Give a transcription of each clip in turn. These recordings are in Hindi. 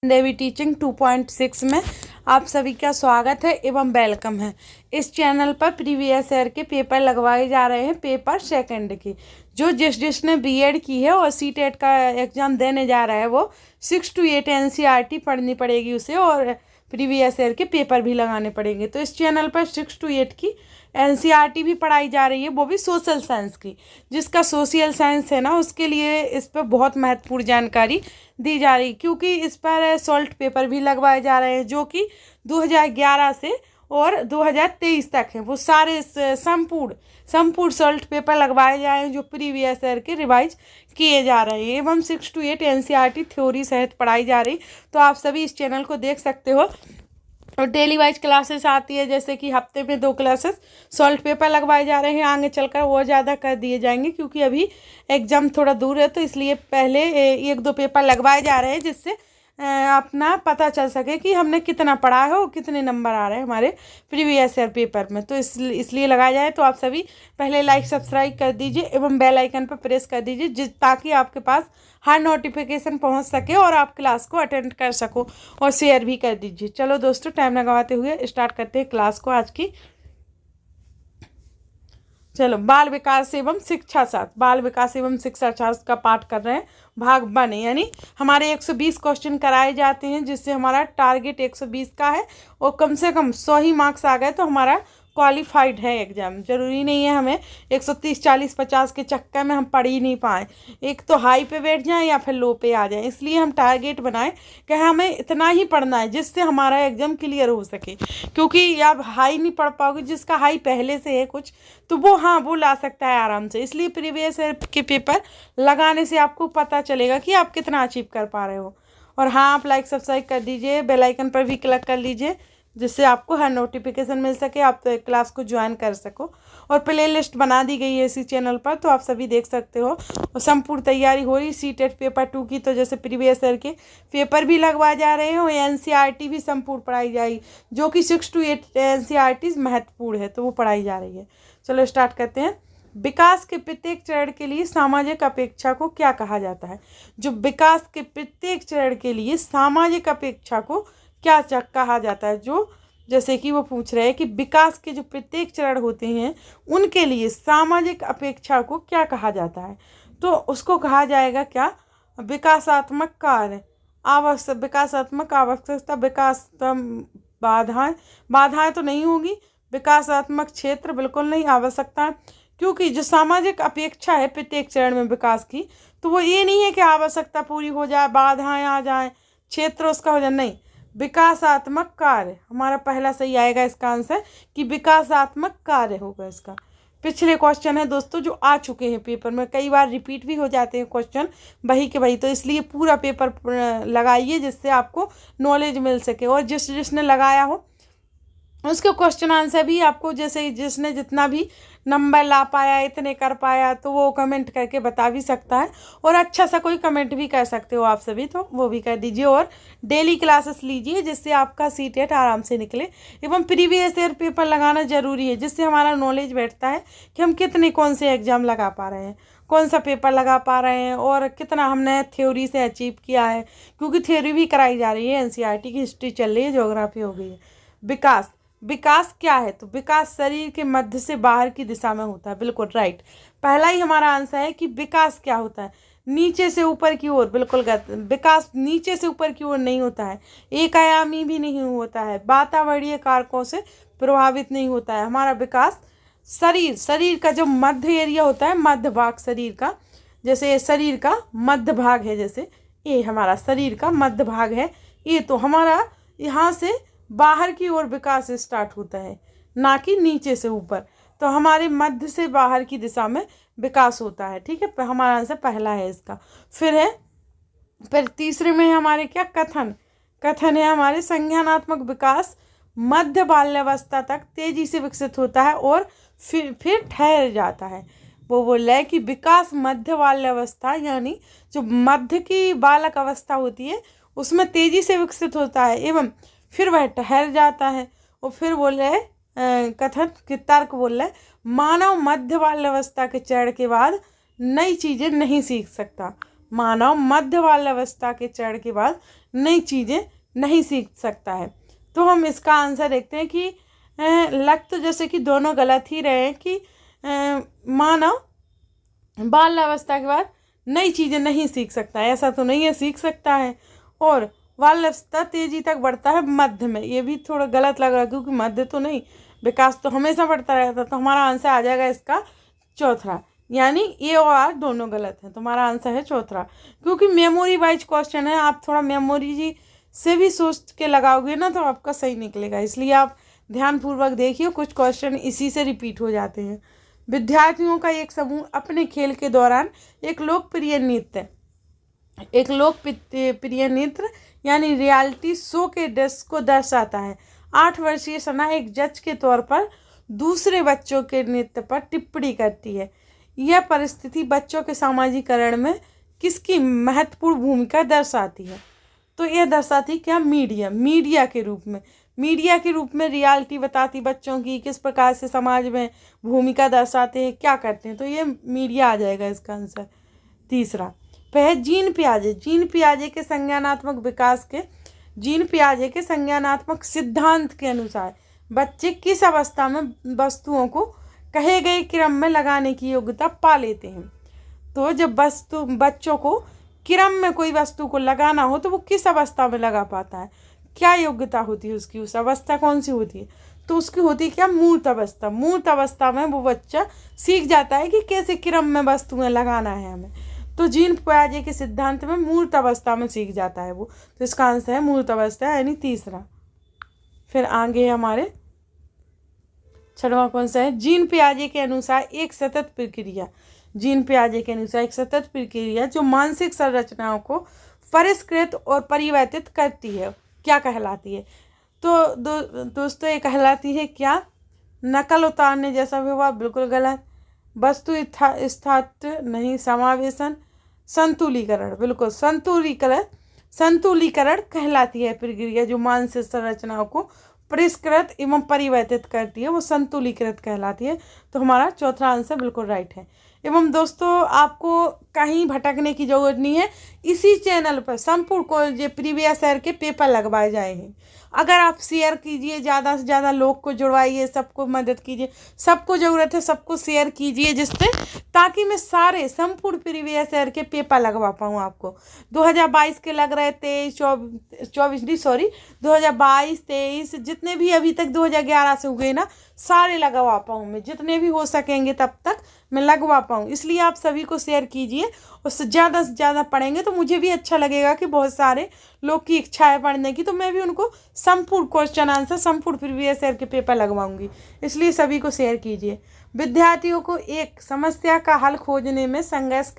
देवी टीचिंग 2.6 में आप सभी का स्वागत है एवं वेलकम है। इस चैनल पर प्रीवियस ईयर के पेपर लगवाए जा रहे हैं। पेपर सेकंड की जो जिसने बीएड की है और सीटेट का एग्ज़ाम देने जा रहा है वो 6 to 8 एनसीईआरटी पढ़नी पड़ेगी उसे, और प्रीवियस ईयर के पेपर भी लगाने पड़ेंगे। तो इस चैनल पर 6 to 8 की एनसीईआरटी भी पढ़ाई जा रही है, वो भी सोशल साइंस की। जिसका सोशल साइंस है ना, उसके लिए इस पर बहुत महत्वपूर्ण जानकारी दी जा रही, क्योंकि इस पर सॉल्ट पेपर भी लगवाए जा रहे हैं जो कि 2011 से और 2023 तक हैं। वो सारे संपूर्ण सॉल्ट पेपर लगवाए जाए हैं जो प्रीवियस ईयर के रिवाइज किए जा रहे हैं एवं 6 to 8 एनसीईआरटी थ्योरी सहित पढ़ाई जा रही। तो आप सभी इस चैनल को देख सकते हो। और डेली वाइज क्लासेस आती है, जैसे कि हफ्ते में 2 क्लासेस सॉल्ट पेपर लगवाए जा रहे हैं। आगे चलकर वो ज़्यादा कर दिए जाएंगे, क्योंकि अभी एग्ज़ाम थोड़ा दूर है, तो इसलिए पहले 1-2 पेपर लगवाए जा रहे हैं, जिससे अपना पता चल सके कि हमने कितना पढ़ा है और कितने नंबर आ रहे हैं हमारे प्रीवियस ईयर पेपर में। तो इसलिए लगाया जाए। तो आप सभी पहले लाइक सब्सक्राइब कर दीजिए एवं बेल आइकन पर प्रेस कर दीजिए, ताकि आपके पास हर नोटिफिकेशन पहुंच सके और आप क्लास को अटेंड कर सको, और शेयर भी कर दीजिए। चलो दोस्तों, टाइम लगाते हुए स्टार्ट करते हैं क्लास को आज की। चलो, बाल विकास एवं शिक्षा शास्त्र, बाल विकास एवं शिक्षा शास्त्र का पाठ कर रहे हैं। भाग 1, यानी हमारे 120 क्वेश्चन कराए जाते हैं, जिससे हमारा टारगेट 120 का है, और कम से कम 100 ही मार्क्स आ गए तो हमारा क्वालिफाइड है एग्ज़ाम। ज़रूरी नहीं है हमें 130, 40, 50 के चक्कर में हम पढ़ ही नहीं पाए, एक तो हाई पे बैठ जाएं या फिर लो पे आ जाएं। इसलिए हम टारगेट बनाएं कि हमें इतना ही पढ़ना है जिससे हमारा एग्ज़ाम क्लियर हो सके, क्योंकि आप हाई नहीं पढ़ पाओगे। जिसका हाई पहले से है कुछ, तो वो ला सकता है आराम से। इसलिए प्रीवियस ईयर के पेपर लगाने से आपको पता चलेगा कि आप कितना अचीव कर पा रहे हो। और हाँ, आप लाइक सब्सक्राइब कर दीजिए, बेल आइकन पर भी क्लिक कर लीजिए, जिससे आपको हर नोटिफिकेशन मिल सके, आप तो क्लास को ज्वाइन कर सको। और प्ले लिस्ट बना दी गई है इसी चैनल पर, तो आप सभी देख सकते हो। और संपूर्ण तैयारी हो रही सीटेट पेपर 2 की, तो जैसे प्रीवियस ईयर के पेपर भी लगवाए जा रहे हैं और एनसीईआरटी भी संपूर्ण पढ़ाई जाएगी, जो कि 6 to 8 एनसीईआरटी महत्वपूर्ण है, तो वो पढ़ाई जा रही है। चलो स्टार्ट करते हैं। विकास के प्रत्येक चरण के लिए सामाजिक अपेक्षा को क्या कहा जाता है? जो विकास के प्रत्येक चरण के लिए सामाजिक अपेक्षा को क्या कहा जाता है? जो जैसे कि वो पूछ रहे हैं कि विकास के जो प्रत्येक चरण होते हैं उनके लिए सामाजिक अपेक्षा को क्या कहा जाता है? तो उसको कहा जाएगा क्या? विकासात्मक कार्य, विकासात्मक आवश्यकता, बाधाएं तो नहीं होगी। विकासात्मक क्षेत्र बिल्कुल नहीं, आवश्यकता, क्योंकि जो सामाजिक अपेक्षा है प्रत्येक चरण में विकास की, तो वो ये नहीं है कि आवश्यकता पूरी हो जाए, बाधाएं आ जाए, क्षेत्र उसका हो जाए, नहीं। विकासात्मक कार्य हमारा पहला सही आएगा इसका आंसर, कि विकासात्मक कार्य होगा इसका। पिछले क्वेश्चन है दोस्तों जो आ चुके हैं पेपर में, कई बार रिपीट भी हो जाते हैं क्वेश्चन वही के वही, तो इसलिए पूरा पेपर लगाइए जिससे आपको नॉलेज मिल सके। और जिसने लगाया हो उसके क्वेश्चन आंसर भी आपको, जैसे जिसने जितना भी नंबर ला पाया, इतने कर पाया, तो वो कमेंट करके बता भी सकता है, और अच्छा सा कोई कमेंट भी कर सकते हो आप सभी, तो वो भी कर दीजिए। और डेली क्लासेस लीजिए, जिससे आपका सीटेट आराम से निकले। एवं प्रीवियस ईयर पेपर लगाना ज़रूरी है, जिससे हमारा नॉलेज बैठता है कि हम कितने कौन से एग्ज़ाम लगा पा रहे हैं, कौन सा पेपर लगा पा रहे हैं, और कितना हमने थ्योरी से अचीव किया है, क्योंकि थ्योरी भी कराई जा रही है। एनसीईआरटी की हिस्ट्री चल रही है, ज्योग्राफी हो गई है। विकास क्या है? तो विकास शरीर के मध्य से बाहर की दिशा में होता है, बिल्कुल राइट। पहला ही हमारा आंसर है कि विकास क्या होता है? नीचे से ऊपर की ओर, बिल्कुल गलत। विकास नीचे से ऊपर की ओर नहीं होता है, एक आयामी भी नहीं होता है, वातावरणीय कारकों से प्रभावित नहीं होता है। हमारा विकास शरीर का जो मध्य एरिया होता है, मध्य भाग शरीर का, जैसे शरीर का मध्य भाग है, जैसे ये हमारा शरीर का मध्य भाग है, ये तो हमारा यहाँ से बाहर की ओर विकास स्टार्ट होता है, ना कि नीचे से ऊपर। तो हमारे मध्य से बाहर की दिशा में विकास होता है, ठीक है। हमारा आंसर पहला है इसका। फिर तीसरे में है हमारे क्या? कथन है हमारे संज्ञानात्मक विकास मध्य बाल्यावस्था तक तेजी से विकसित होता है और फिर ठहर जाता है। वो बोल रहा है कि विकास मध्य बाल्यावस्था, यानी जो मध्य की बालक अवस्था होती है उसमें तेजी से विकसित होता है एवं फिर वह ठहर जाता है। और फिर बोल रहे कथन के तर्क बोल रहे, मानव मध्य बाल्यावस्था के चरण के बाद नई चीज़ें नहीं सीख सकता। मानव मध्य बाल्यावस्था के चरण के बाद नई चीज़ें नहीं सीख सकता है। तो हम इसका आंसर देखते हैं कि लग तो जैसे कि दोनों गलत ही रहे हैं कि मानव बाल अवस्था के बाद नई चीज़ें नहीं सीख सकता है, ऐसा तो नहीं है, सीख सकता है। और बाल अवस्था तेजी तक बढ़ता है मध्य में, ये भी थोड़ा गलत लग रहा है क्योंकि मध्य तो नहीं, विकास तो हमेशा बढ़ता रहता है। तो हमारा आंसर आ जाएगा इसका चौथा, यानी ए और आर दोनों गलत हैं। तुम्हारा आंसर है चौथा, क्योंकि मेमोरी वाइज क्वेश्चन है, आप थोड़ा मेमोरी जी से भी सोच के लगाओगे ना तो आपका सही निकलेगा। इसलिए आप ध्यानपूर्वक देखिए, कुछ क्वेश्चन इसी से रिपीट हो जाते हैं। विद्यार्थियों का एक समूह अपने खेल के दौरान एक लोकप्रिय नृत्य यानी रियलिटी शो के दृश्य को दर्शाता है। 8 वर्षीय सना एक जज के तौर पर दूसरे बच्चों के नृत्य पर टिप्पणी करती है। यह परिस्थिति बच्चों के सामाजिकरण में किसकी महत्वपूर्ण भूमिका दर्शाती है? तो यह दर्शाती क्या? मीडिया के रूप में रियलिटी बताती बच्चों की, किस प्रकार से समाज में भूमिका दर्शाते हैं, क्या करते हैं। तो ये मीडिया आ जाएगा इसका आंसर। तीसरा जीन पियाजे के संज्ञानात्मक सिद्धांत के अनुसार बच्चे किस अवस्था में वस्तुओं को कहे गए क्रम में लगाने की योग्यता पा लेते हैं? तो जब बच्चों को क्रम में कोई वस्तु को लगाना हो तो वो किस अवस्था में लगा पाता है? क्या योग्यता होती है उसकी? उस अवस्था कौन सी होती है? तो उसकी होती है क्या? मूर्त अवस्था में वो बच्चा सीख जाता है कि कैसे क्रम में वस्तुएं लगाना है हमें। तो जीन पियाजे के सिद्धांत में मूर्त अवस्था में सीख जाता है वो। तो इसका आंसर है मूर्त अवस्था, यानी तीसरा। फिर आगे हमारे छठवां कौन सा है? जीन पियाजे के अनुसार एक सतत प्रक्रिया जो मानसिक संरचनाओं को परिष्कृत और परिवर्तित करती है, क्या कहलाती है? तो दोस्तों ये कहलाती है क्या? नकल उतारने जैसा व्यवहार, बिल्कुल गलत। वस्तु स्थायित्व नहीं, समावेशन, संतुलीकरण, बिल्कुल संतुलीकरण कहलाती है प्रक्रिया जो मानसिक संरचनाओं को परिष्कृत एवं परिवर्तित करती है, वो संतुलीकृत कहलाती है। तो हमारा चौथा आंसर बिल्कुल राइट है। एवं दोस्तों आपको कहीं भटकने की जरूरत नहीं है, इसी चैनल पर संपूर्ण को प्रीवियस ईयर के पेपर लगवाए जाए हैं। अगर आप शेयर कीजिए, ज़्यादा से ज़्यादा लोग को जुड़वाइए, सबको मदद कीजिए, सबको ज़रूरत है, सबको शेयर कीजिए, जिससे ताकि मैं सारे संपूर्ण प्रीवियस ईयर के पेपर लगवा पाऊँ आपको। 2022 के लग रहे, 2022, 23 जितने भी अभी तक 2011 से हुए ना, सारे लगवा पाऊँ मैं, जितने भी हो सकेंगे तब तक मैं लगवा पाऊँ। इसलिए आप सभी को शेयर कीजिए, उससे ज़्यादा पढ़ेंगे तो मुझे भी अच्छा लगेगा कि बहुत सारे लोग की इच्छा है पढ़ने की, तो मैं भी उनको संपूर्ण क्वेश्चन आंसर, संपूर्ण प्रीवियस ईयर के पेपर लगवाऊंगी। इसलिए सभी को शेयर कीजिए। विद्यार्थियों को एक समस्या का हल खोजने में संघर्ष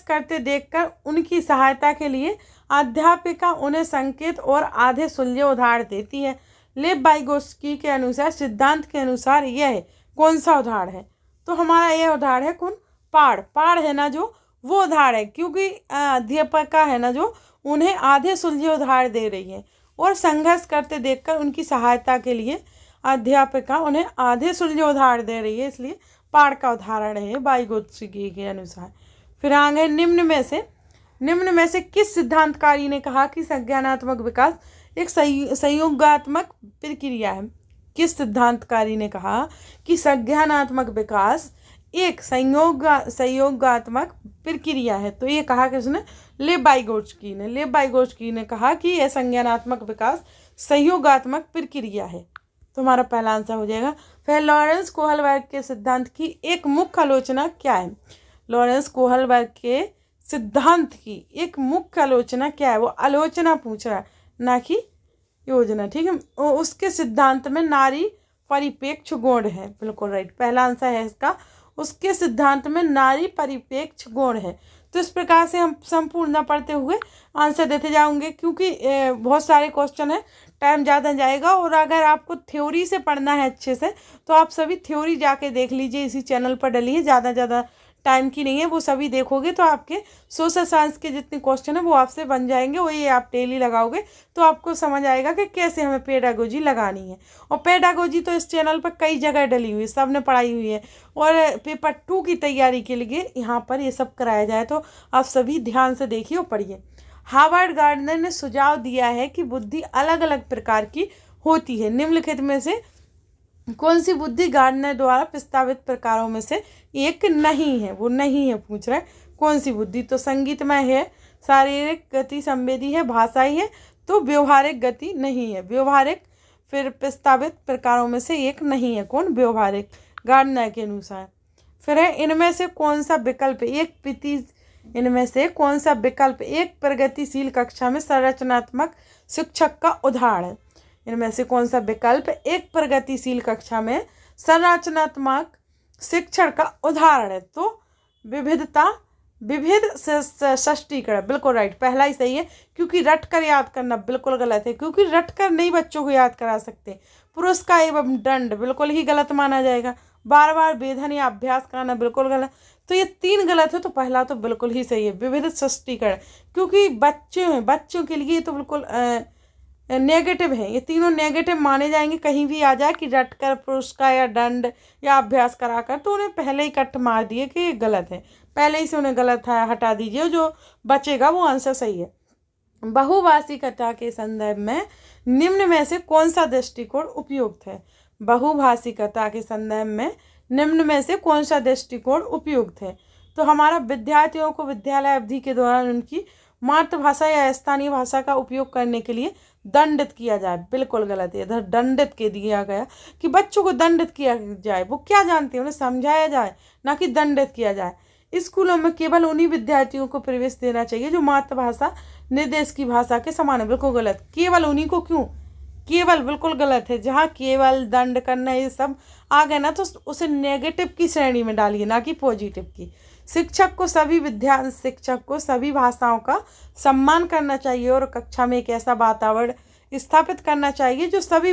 करते देखकर उनकी सहायता के लिए अध्यापिका उन्हें संकेत और आधे सुलझे उदाहरण देती है। लेव वाइगोत्स्की के अनुसार, सिद्धांत के अनुसार यह कौन सा उदाहरण है? तो हमारा यह उदाहरण है कौन? पाड़ है ना जो, वो उदाहरण है, क्योंकि अध्यापिका है ना जो उन्हें आधे सुलझे उदाहरण दे रही है और संघर्ष करते देखकर उनकी सहायता के लिए अध्यापिका उन्हें आधे सुलझे उदाहरण दे रही है, इसलिए पाड़ का उदाहरण है वाइगोत्स्की के अनुसार। फिर आगे निम्न में से किस सिद्धांतकारी ने कहा कि संज्ञानात्मक विकास एक संयोगात्मक प्रक्रिया है? किस सिद्धांतकारी ने कहा कि संज्ञानात्मक विकास एक संयोगात्मक प्रक्रिया है? तो ये कहा किसने? लेव वाइगोत्स्की ने कहा कि यह संज्ञानात्मक विकास संयोगात्मक प्रक्रिया है। तो हमारा पहला आंसर हो जाएगा। फिर लॉरेंस कोहलबर्ग के सिद्धांत की एक मुख्य आलोचना क्या है? लॉरेंस कोहलबर्ग के सिद्धांत की एक मुख्य आलोचना क्या है? वो आलोचना पूछ रहा है, ना कि योजना, ठीक है। उसके सिद्धांत में नारी परिपेक्ष गुण है, बिल्कुल राइट, पहला आंसर है इसका। उसके सिद्धांत में नारी परिपेक्ष गुण है। तो इस प्रकार से हम संपूर्ण न पढ़ते हुए आंसर देते जाओगे, क्योंकि बहुत सारे क्वेश्चन है, टाइम ज़्यादा जाएगा। और अगर आपको थ्योरी से पढ़ना है अच्छे से, तो आप सभी थ्योरी जाके देख लीजिए, इसी चैनल पर डली है, ज़्यादा टाइम की नहीं है, वो सभी देखोगे तो आपके सोशल साइंस के जितने क्वेश्चन है वो आपसे बन जाएंगे। वो ये आप डेली लगाओगे तो आपको समझ आएगा कि कैसे हमें पेडागोजी लगानी है। और पेडागोजी तो इस चैनल पर कई जगह डली हुई है, सब ने पढ़ाई हुई है। और पेपर 2 की तैयारी के लिए यहाँ पर ये सब कराया जाए, तो आप सभी ध्यान से देखिए और पढ़िए। हार्वर्ड गार्डनर ने सुझाव दिया है कि बुद्धि अलग अलग प्रकार की होती है। निम्नलिखित में से कौन सी बुद्धि गार्डनर द्वारा प्रस्तावित प्रकारों में से एक नहीं है? वो नहीं है पूछ रहा है, कौन सी बुद्धि? तो संगीतमय है, शारीरिक गति संवेदी है, भाषाई है, तो व्यवहारिक गति नहीं है। व्यवहारिक फिर प्रस्तावित प्रकारों में से एक नहीं है। कौन? व्यवहारिक, गार्डनर के अनुसार। फिर है इनमें से कौन सा विकल्प इनमें से कौन सा विकल्प एक प्रगतिशील कक्षा में संरचनात्मक शिक्षक का उदाहरण है? इनमें से कौन सा विकल्प एक प्रगतिशील कक्षा में संरचनात्मक शिक्षण का उदाहरण है? तो विविध सशक्तिकरण, बिल्कुल राइट, पहला ही सही है। क्योंकि रट कर याद करना बिल्कुल गलत है, क्योंकि रट कर नहीं बच्चों को याद करा सकते। पुरस्कार एवं दंड बिल्कुल ही गलत माना जाएगा। बार बार वेधन या अभ्यास कराना बिल्कुल गलत। तो ये 3 गलत है, तो पहला तो बिल्कुल ही सही है, विविध सशक्तिकरण। क्योंकि बच्चे हैं, बच्चों के लिए तो बिल्कुल नेगेटिव है, ये तीनों नेगेटिव माने जाएंगे। कहीं भी आ जाए कि रट कर, पुरस्कार या दंड या अभ्यास कराकर, तो उन्हें पहले ही कट मार दिए कि ये गलत है, पहले ही से उन्हें गलत हटा दीजिए, जो बचेगा वो आंसर सही है। बहुभाषिकता के संदर्भ में निम्न में से कौन सा दृष्टिकोण उपयुक्त है? बहुभाषिकता के संदर्भ में निम्न में से कौन सा दृष्टिकोण उपयुक्त है? तो हमारा विद्यार्थियों को विद्यालय अवधि के दौरान उनकी मातृभाषा या स्थानीय भाषा का उपयोग करने के लिए दंडित किया जाए, बिल्कुल गलत है। इधर दंडित के दिया गया कि बच्चों को दंडित किया जाए, वो क्या जानते हैं उन्हें समझाया जाए, ना कि दंडित किया जाए। स्कूलों में केवल उन्हीं विद्यार्थियों को प्रवेश देना चाहिए जो मातृभाषा निर्देश की भाषा के समान है, बिल्कुल गलत। केवल उन्हीं को क्यों? केवल बिल्कुल गलत है। जहाँ केवल, दंड करना, ये सब आ गए ना, तो उसे नेगेटिव की श्रेणी में डालिए, ना कि पॉजिटिव की। शिक्षक को सभी भाषाओं का सम्मान करना चाहिए और कक्षा में एक ऐसा वातावरण स्थापित करना चाहिए जो सभी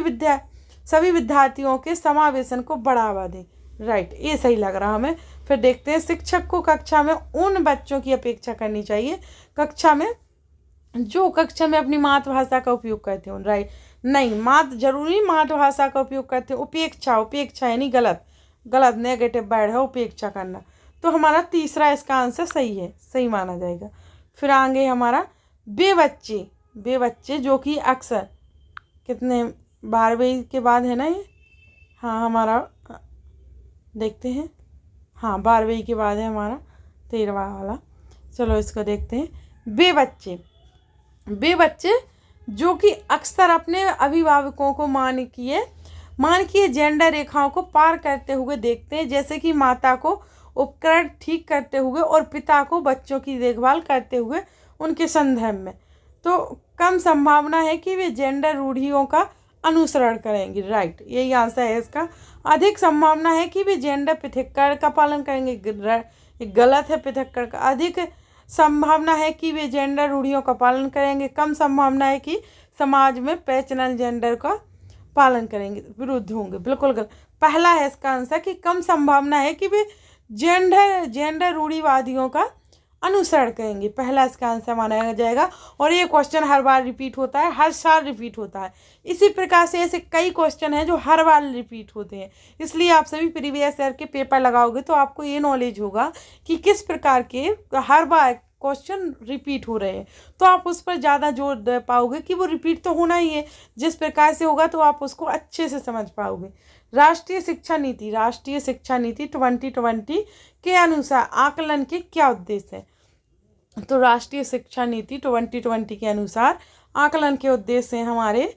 विद्यार्थियों के समावेशन को बढ़ावा दे। राइट, ये सही लग रहा हमें। फिर देखते हैं, शिक्षक को कक्षा में उन बच्चों की अपेक्षा करनी चाहिए जो कक्षा में अपनी मातृभाषा का उपयोग करते हो। राइट, नहीं, जरूरी मातृभाषा का उपयोग करते हो। उपेक्षा यानी गलत, नेगेटिव वर्ड है उपेक्षा करना। तो हमारा तीसरा इसका आंसर सही है, सही माना जाएगा। फिर आगे हमारा वे बच्चे जो कि अक्सर, कितने 12वीं के बाद है ना ये? हाँ, हमारा देखते हैं, हाँ 12वीं के बाद है हमारा 13वां वाला। चलो इसको देखते हैं। वे बच्चे जो कि अक्सर अपने अभिभावकों को मानकीय जेंडर रेखाओं को पार करते हुए देखते हैं, जैसे कि माता को उपकरण ठीक करते हुए और पिता को बच्चों की देखभाल करते हुए उनके संदर्भ में। तो कम संभावना है कि वे जेंडर रूढ़ियों का अनुसरण करेंगे। राइट, यही आंसर है इसका। अधिक संभावना है कि वे जेंडर पृथक्करण का पालन करेंगे, गलत है। पृथक्करण का अधिक संभावना है कि वे जेंडर रूढ़ियों का पालन करेंगे। कम संभावना है कि समाज में पैचनल जेंडर का पालन करेंगे, विरुद्ध होंगे, बिल्कुल गलत। पहला है इसका आंसर कि कम संभावना है कि वे जेंडर रूढ़िवादियों का अनुसरण करेंगे, पहला इसका आंसर माना जाएगा। और ये क्वेश्चन हर बार रिपीट होता है, हर साल रिपीट होता है। इसी प्रकार से ऐसे कई क्वेश्चन हैं जो हर बार रिपीट होते हैं, इसलिए आप सभी प्रीवियस ईयर के पेपर लगाओगे तो आपको ये नॉलेज होगा कि किस प्रकार के हर बार क्वेश्चन रिपीट हो रहे हैं, तो आप उस पर ज़्यादा जोर दे पाओगे कि वो रिपीट तो होना ही है। जिस प्रकार से होगा तो आप उसको अच्छे से समझ पाओगे। राष्ट्रीय शिक्षा नीति 2020 के अनुसार आकलन के क्या उद्देश्य है? तो राष्ट्रीय शिक्षा नीति 2020 के अनुसार आकलन के उद्देश्य हैं हमारे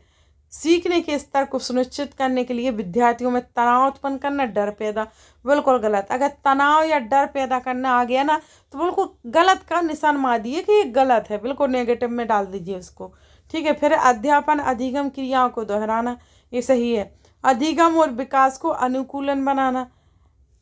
सीखने के स्तर को सुनिश्चित करने के लिए विद्यार्थियों में तनाव उत्पन्न करना, डर पैदा, बिल्कुल गलत। अगर तनाव या डर पैदा करना आ गया ना तो बिल्कुल गलत का निशान मार दिए कि ये गलत है, बिल्कुल नेगेटिव में डाल दीजिए उसको, ठीक है। फिर अध्यापन अधिगम क्रियाओं को दोहराना, ये सही है। अधिगम और विकास को अनुकूलन बनाना,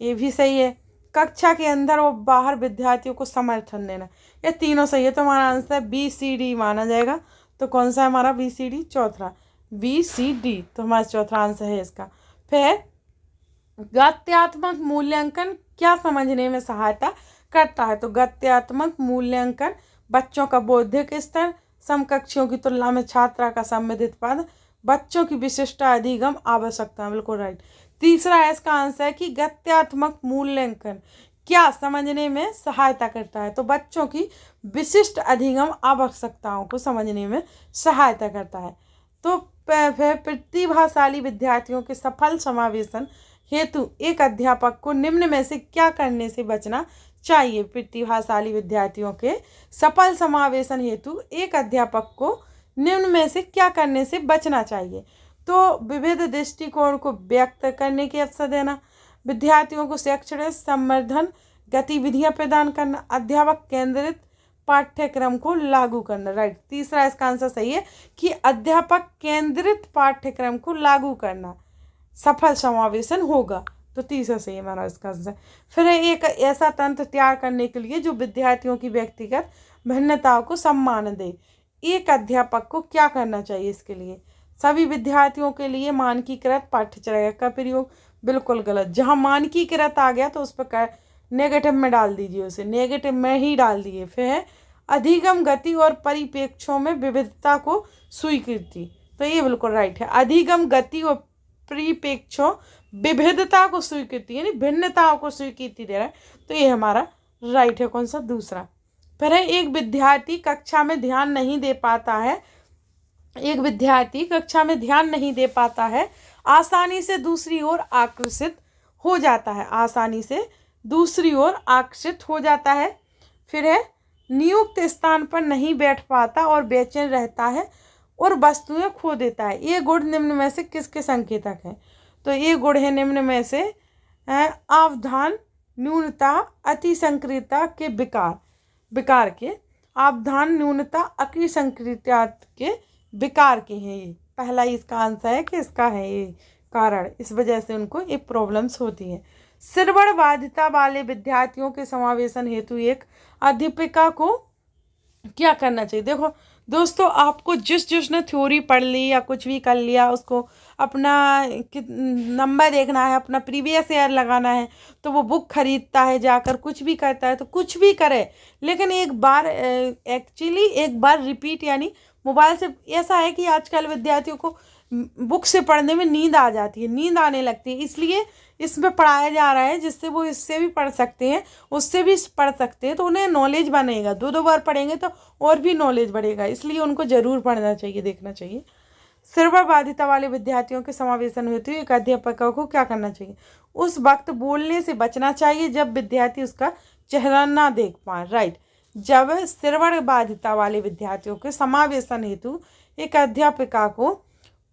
ये भी सही है। कक्षा के अंदर और बाहर विद्यार्थियों को समर्थन देना, ये तीनों सही है। तो हमारा आंसर BCD माना जाएगा। तो कौन सा है हमारा BCD? चौथा BCD, तो हमारा चौथा आंसर है इसका। फिर गत्यात्मक मूल्यांकन क्या समझने में सहायता करता है? तो गत्यात्मक मूल्यांकन बच्चों का बौद्धिक स्तर, समकक्षियों की तुलना में छात्रा का संबंधित पद, बच्चों की विशिष्ट अधिगम आवश्यकता, बिल्कुल राइट। तीसरा है इसका आंसर है कि गत्यात्मक मूल्यांकन क्या समझने में सहायता करता है? तो बच्चों की विशिष्ट अधिगम आवश्यकताओं को समझने में सहायता करता है। तो प्रतिभाशाली विद्यार्थियों के सफल समावेशन हेतु एक अध्यापक को निम्न में से क्या करने से बचना चाहिए? प्रतिभाशाली विद्यार्थियों के सफल समावेशन हेतु एक अध्यापक को निम्न में से क्या करने से बचना चाहिए? तो विविध दृष्टिकोण को व्यक्त करने के अवसर देना, विद्यार्थियों को शैक्षणिक संवर्धन गतिविधियां प्रदान करना, अध्यापक केंद्रित पाठ्यक्रम को लागू करना, राइट। तीसरा इसका आंसर सही है कि अध्यापक केंद्रित पाठ्यक्रम को लागू करना सफल समावेशन होगा। तो तीसरा सही है हमारा इसका आंसर। फिर है एक ऐसा तंत्र तैयार करने के लिए जो विद्यार्थियों की व्यक्तिगत भिन्नताओं को सम्मान दे। एक अध्यापक को क्या करना चाहिए इसके लिए? सभी विद्यार्थियों के लिए मानकीकृत पाठ्यचर्या का प्रयोग, बिल्कुल गलत। जहाँ मानकीकृत आ गया तो उस पर नेगेटिव में डाल दीजिए, उसे नेगेटिव में ही डाल दिए। फिर है अधिगम गति और परिप्रेक्ष्यों में विविधता को स्वीकृति, तो ये बिल्कुल राइट है। अधिगम गति और परिप्रेक्ष्यों विविधता को स्वीकृति यानी भिन्नताओं को स्वीकृति दे रहा है, तो ये हमारा राइट है। कौन सा? दूसरा। फिर है एक विद्यार्थी कक्षा में ध्यान नहीं दे पाता है, एक विद्यार्थी कक्षा में ध्यान नहीं दे पाता है, आसानी से दूसरी ओर आकर्षित हो जाता है, आसानी से दूसरी ओर आकर्षित हो जाता है। फिर है नियुक्त स्थान पर नहीं बैठ पाता और बेचैन रहता है और वस्तुएं खो देता है। ये गुण निम्न में से किसके संकेतक हैं? तो ये गुण है निम्न में से अवधान, न्यूनता, अति संक्रियता के विकार के, अवधान, न्यूनता, अति संक्रियता के विकार के हैं। ये पहला इसका आंसर है कि इसका है ये कारण, इस वजह से उनको ये प्रॉब्लम्स होती है। श्रवण बाधिता वाले विद्यार्थियों के समावेशन हेतु एक अध्यापिका को क्या करना चाहिए? देखो दोस्तों, आपको जिसने थ्योरी पढ़ ली या कुछ भी कर लिया, उसको अपना नंबर देखना है, अपना प्रीवियस ईयर लगाना है, तो वो बुक खरीदता है, जाकर कुछ भी करता है, तो कुछ भी करे, लेकिन एक बार एक्चुअली एक बार रिपीट, यानी मोबाइल से ऐसा है कि आजकल विद्यार्थियों को बुक से पढ़ने में नींद आ जाती है, नींद आने लगती है, इसलिए इसमें पढ़ाया जा रहा है जिससे वो इससे भी पढ़ सकते हैं, उससे भी पढ़ सकते हैं, तो उन्हें नॉलेज बनेगा। दो बार पढ़ेंगे तो और भी नॉलेज बढ़ेगा, इसलिए उनको ज़रूर पढ़ना चाहिए, देखना चाहिए। श्रवण बाधिता वाले विद्यार्थियों के समावेशन हेतु एक अध्यापक को क्या करना चाहिए? उस वक्त बोलने से बचना चाहिए जब विद्यार्थी उसका चेहरा ना देख पाए, राइट। जब श्रवण बाधिता वाले विद्यार्थियों के समावेशन हेतु एक अध्यापिका को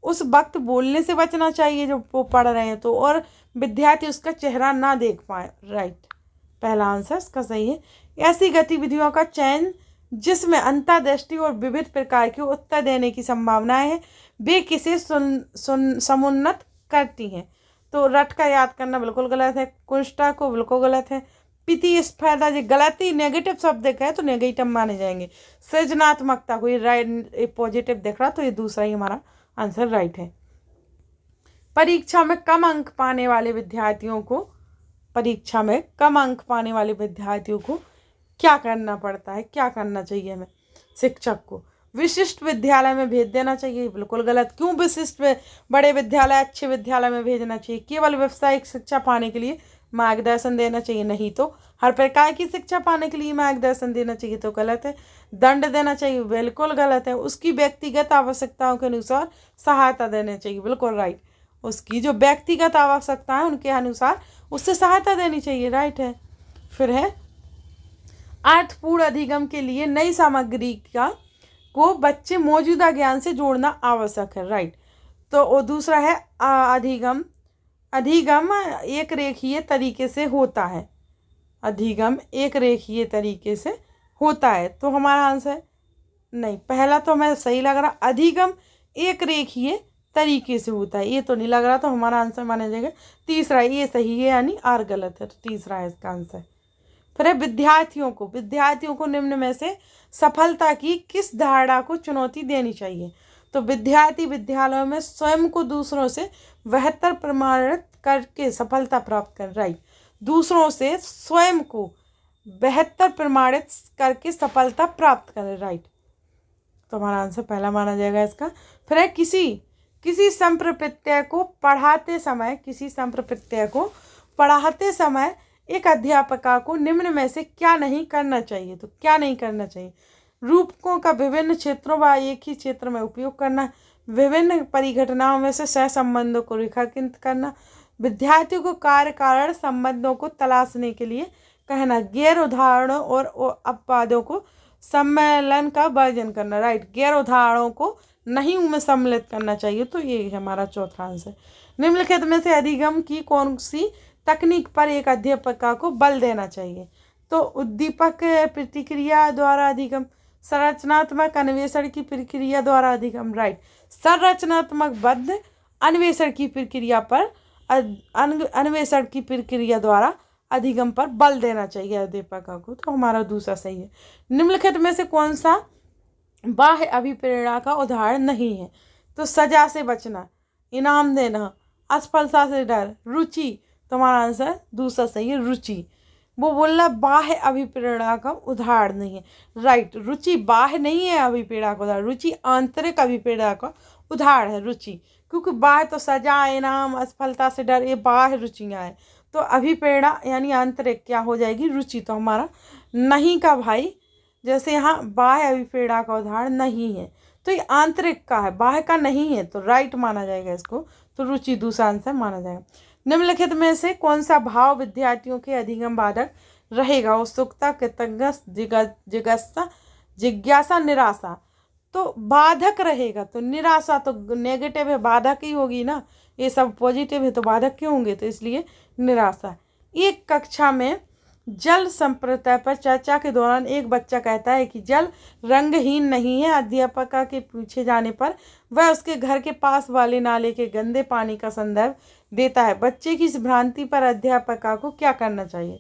उस वक्त बोलने से बचना चाहिए जब वो पढ़ रहे हैं तो, और विद्यार्थी उसका चेहरा ना देख पाए, राइट। पहला आंसर इसका सही है। ऐसी गतिविधियों का चयन जिसमें अंतर्दृष्टि और विविध प्रकार के उत्तर देने की संभावनाएं है, वे किसे समुन्नत करती हैं? तो रट का याद करना बिल्कुल गलत है, कुष्ठा को बिल्कुल गलत है, पिति स्फर्धा जो गलती नेगेटिव शब्द है तो नेगेटिव माने जाएंगे। सृजनात्मकता को ये राइट पॉजिटिव दिख रहा, तो ये दूसरा ही हमारा आंसर राइट है। परीक्षा में कम अंक पाने वाले विद्यार्थियों को, परीक्षा में कम अंक पाने वाले विद्यार्थियों को क्या करना पड़ता है, क्या करना चाहिए हमें? शिक्षक को विशिष्ट विद्यालय में भेज देना चाहिए, बिल्कुल गलत। क्यों विशिष्ट बड़े विद्यालय, अच्छे विद्यालय में भेजना चाहिए? केवल व्यावसायिक शिक्षा पाने के लिए मार्गदर्शन देना चाहिए, नहीं तो हर प्रकार की शिक्षा पाने के लिए मार्गदर्शन देना चाहिए, तो गलत है। दंड देना चाहिए, बिल्कुल गलत है। उसकी व्यक्तिगत आवश्यकताओं के अनुसार सहायता देनी चाहिए, बिल्कुल राइट। उसकी जो व्यक्तिगत आवश्यकता है उनके अनुसार उससे सहायता देनी चाहिए, राइट है। फिर है अर्थपूर्ण अधिगम के लिए नई सामग्री को बच्चे मौजूदा ज्ञान से जोड़ना आवश्यक है, राइट। तो दूसरा है अधिगम एक रेखीय तरीके से होता है, अधिगम एक रेखीय तरीके से होता है, तो हमारा आंसर नहीं, पहला तो हमें सही लग रहा, अधिगम एक रेखीय तरीके से होता है, ये तो नहीं लग रहा, तो हमारा आंसर माना जाएगा तीसरा, ये सही है, यानी आर गलत है, तो तीसरा है इसका आंसर। फिर है विद्यार्थियों को निम्न में से सफलता की किस धारणा को चुनौती देनी चाहिए? तो विद्यार्थी विद्यालयों में स्वयं को दूसरों से बेहतर प्रमाणित करके सफलता प्राप्त कर, राइट। दूसरों से स्वयं को बेहतर प्रमाणित करके सफलता प्राप्त करें। राइट, तो हमारा आंसर पहला माना जाएगा इसका। फिर है किसी संप्रवृत्ति को पढ़ाते समय एक अध्यापका को निम्न में से क्या नहीं करना चाहिए। तो क्या नहीं करना चाहिए? रूपकों का विभिन्न क्षेत्रों व एक ही क्षेत्र में उपयोग करना, विभिन्न परिघटनाओं में से सहसंबंधों को रेखांकित करना, विद्यार्थियों को कार्य कारण संबंधों को तलाशने के लिए कहना, गैर उदाहरणों और अपवादों को सम्मेलन का वर्जन करना। राइट, गैर उदाहरणों को नहीं में सम्मिलित करना चाहिए। तो ये हमारा चौथा आंसर। निम्नलिखित में से अधिगम की कौन सी तकनीक पर एक अध्यापका को बल देना चाहिए? तो उद्दीपक प्रतिक्रिया द्वारा अधिगम, संरचनात्मक अन्वेषण की प्रक्रिया द्वारा अधिगम। राइट, संरचनात्मक बद्ध अन्वेषण की प्रक्रिया पर अन्वेषण की प्रक्रिया द्वारा अधिगम पर बल देना चाहिए अध्यापका को। तो हमारा दूसरा सही है। निम्नलिखित में से कौन सा बाह्य अभिप्रेरणा का उदाहरण नहीं है? तो सजा से बचना, इनाम देना, असफलता से डर, रुचि। तो हमारा आंसर दूसरा सही है, रुचि। वो बोलना बाह्य अभिप्रेरणा का उदाहरण नहीं है। राइट, रुचि बाह्य नहीं है अभिप्रेरणा का उदाहरण, रुचि आंतरिक अभिप्रेरणा का उदाहरण है रुचि। क्योंकि बाह्य तो सजा, इनाम, असफलता से डर, ये बाह्य रुचियाँ हैं। तो अभिप्रेरणा यानी आंतरिक क्या हो जाएगी? रुचि। तो हमारा नहीं का भाई, जैसे यहाँ बाह्य अभिप्रेरणा का उदाहरण नहीं है, तो ये आंतरिक का है, बाह्य का नहीं है। तो राइट माना जाएगा इसको। तो रुचि दूसरा आंसर माना जाएगा। निम्नलिखित में से कौन सा भाव विद्यार्थियों के अधिगम बाधक रहेगा? उत्सुकता, कृतज्ञता, जिज्ञासा, निराशा। तो बाधक रहेगा। तो निराशा तो नेगेटिव है, बाधक ही होगी ना, ये सब पॉजिटिव है तो बाधक क्यों होंगे? तो इसलिए निराशा। एक कक्षा में जल संप्रदाय पर चर्चा के दौरान एक बच्चा कहता है कि जल रंगहीन नहीं है। अध्यापका के पूछे जाने पर वह उसके घर के पास वाले नाले के गंदे पानी का संदर्भ देता है। बच्चे की इस भ्रांति पर अध्यापका को क्या करना चाहिए?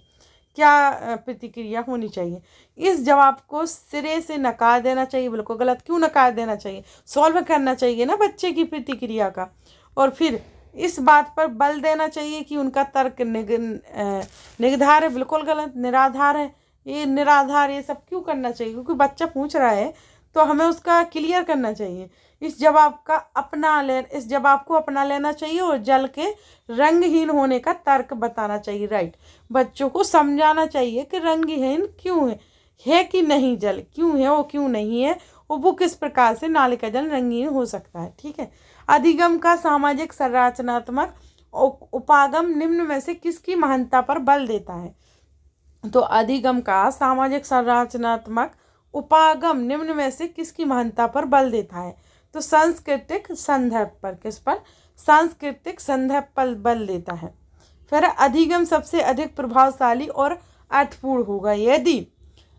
क्या प्रतिक्रिया होनी चाहिए? इस जवाब को सिरे से नकार देना चाहिए। बिल्कुल गलत। क्यों नकार देना चाहिए? सॉल्व करना चाहिए ना बच्चे की प्रतिक्रिया का। और फिर इस बात पर बल देना चाहिए कि उनका तर्क निराधार है। बिल्कुल गलत, निराधार है। ये निराधार ये सब क्यों करना चाहिए? क्योंकि बच्चा पूछ रहा है तो हमें उसका क्लियर करना चाहिए। इस जवाब को अपना लेना चाहिए और जल के रंगहीन होने का तर्क बताना चाहिए। राइट, बच्चों को समझाना चाहिए कि रंगहीन क्यों है कि नहीं, जल क्यों है और क्यों नहीं है, और वो किस प्रकार से नाले का जल रंगीन हो सकता है। ठीक है। अधिगम का सामाजिक संरचनात्मक उपागम निम्न में से किसकी महानता पर बल देता है? तो अधिगम का सामाजिक संरचनात्मक उपागम निम्न में से किसकी महानता पर बल देता है? तो सांस्कृतिक संदर्भ पर। किस पर? सांस्कृतिक संदर्भ पर बल देता है। फिर अधिगम सबसे अधिक प्रभावशाली और अर्थपूर्ण होगा यदि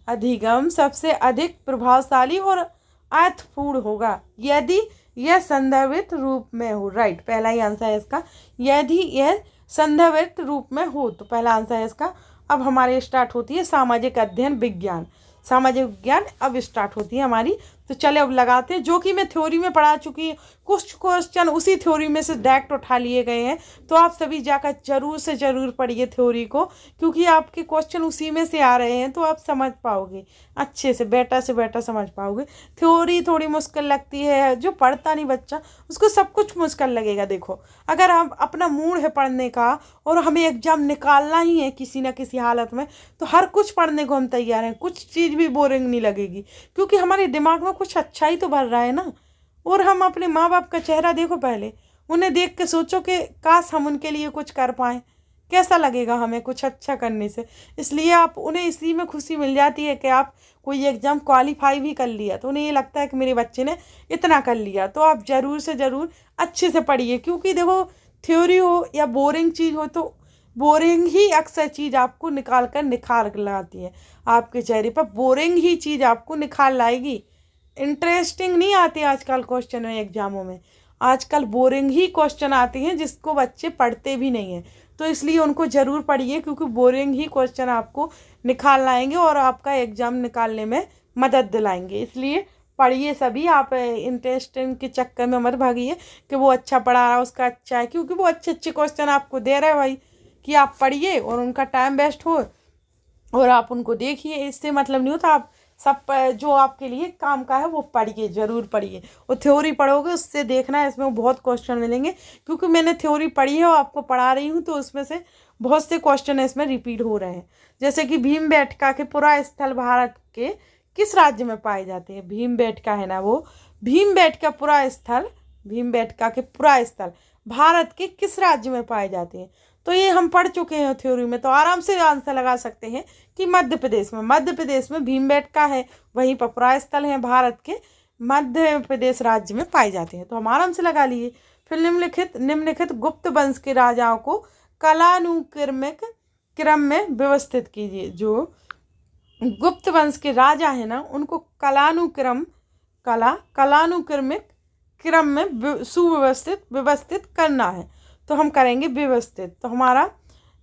अधिगम सबसे अधिक प्रभावशाली और अर्थपूर्ण होगा यदि यह संदर्भित रूप में हो। राइट, पहला ही आंसर है इसका, यदि यह संदर्भित रूप में हो। तो पहला आंसर है इसका। अब हमारे स्टार्ट होती है सामाजिक अध्ययन विज्ञान। सामाजिक विज्ञान अब स्टार्ट होती है हमारी। तो चले अब लगाते हैं, जो कि मैं थ्योरी में पढ़ा चुकी हूँ। कुछ क्वेश्चन उसी थ्योरी में से डायरेक्ट उठा लिए गए हैं। तो आप सभी जाकर जरूर से ज़रूर पढ़िए थ्योरी को, क्योंकि आपके क्वेश्चन उसी में से आ रहे हैं। तो आप समझ पाओगे अच्छे से बेटा समझ पाओगे। थ्योरी थोड़ी मुश्किल लगती है, जो पढ़ता नहीं बच्चा उसको सब कुछ मुश्किल लगेगा। देखो, अगर हम अपना मूड है पढ़ने का और हमें एग्जाम निकालना ही है किसी न किसी हालत में, तो हर कुछ पढ़ने को हम तैयार हैं। कुछ चीज़ भी बोरिंग नहीं लगेगी, क्योंकि हमारे दिमाग में कुछ अच्छा ही तो भर रहा है ना। और हम अपने माँ बाप का चेहरा देखो, पहले उन्हें देख के सोचो कि काश हम उनके लिए कुछ कर पाएँ, कैसा लगेगा हमें कुछ अच्छा करने से। इसलिए आप उन्हें इसी में खुशी मिल जाती है कि आप कोई एग्ज़ाम क्वालिफाई भी कर लिया, तो उन्हें ये लगता है कि मेरे बच्चे ने इतना कर लिया। तो आप ज़रूर से ज़रूर अच्छे से पढ़िए, क्योंकि देखो थ्योरी हो या बोरिंग चीज़ हो, तो बोरिंग ही अक्सर चीज़ आपको निकाल कर निखार लाती है। आपके चेहरे पर बोरिंग ही चीज़ आपको निखार लाएगी। इंटरेस्टिंग नहीं आती आजकल क्वेश्चन में एग्जामों में, आजकल बोरिंग ही क्वेश्चन आते हैं जिसको बच्चे पढ़ते भी नहीं हैं। तो इसलिए उनको ज़रूर पढ़िए, क्योंकि बोरिंग ही क्वेश्चन आपको निकाल लाएंगे और आपका एग्ज़ाम निकालने में मदद दिलाएंगे। इसलिए पढ़िए सभी। आप इंटरेस्टिंग के चक्कर में मत भागिए कि वो अच्छा पढ़ा रहा है उसका अच्छा है, क्योंकि वो अच्छे अच्छे क्वेश्चन आपको दे रहा है भाई। कि आप पढ़िए और उनका टाइम वेस्ट हो और आप उनको देखिए, इससे मतलब नहीं होता। आप सब जो आपके लिए काम का है वो पढ़िए, ज़रूर पढ़िए। और थ्योरी पढ़ोगे उससे देखना है इसमें बहुत क्वेश्चन मिलेंगे, क्योंकि मैंने थ्योरी पढ़ी है और आपको पढ़ा रही हूँ, तो उसमें से बहुत से क्वेश्चन इसमें रिपीट हो रहे हैं। जैसे कि भीमबेटका के पुरा स्थल भारत के किस राज्य में पाए जाते हैं? भीमबेटका है ना, वो भीमबेटका पुरा स्थल, भीमबेटका के पुरा स्थल भारत के किस राज्य में पाए जाते हैं? तो ये हम पढ़ चुके हैं थ्योरी में, तो आराम से आंसर लगा सकते हैं कि मध्य प्रदेश में, मध्य प्रदेश में भीमबेटका है, वहीं पर पुरा स्थल है भारत के मध्य प्रदेश राज्य में पाए जाते हैं, तो हम आराम से लगा लिए। फिर निम्नलिखित गुप्त वंश के राजाओं को कालानुक्रमिक क्रम में व्यवस्थित कीजिए। जो गुप्त वंश के राजा है ना, उनको कालानुक्रमिक क्रम में व्यवस्थित करना है, तो हम करेंगे व्यवस्थित। तो हमारा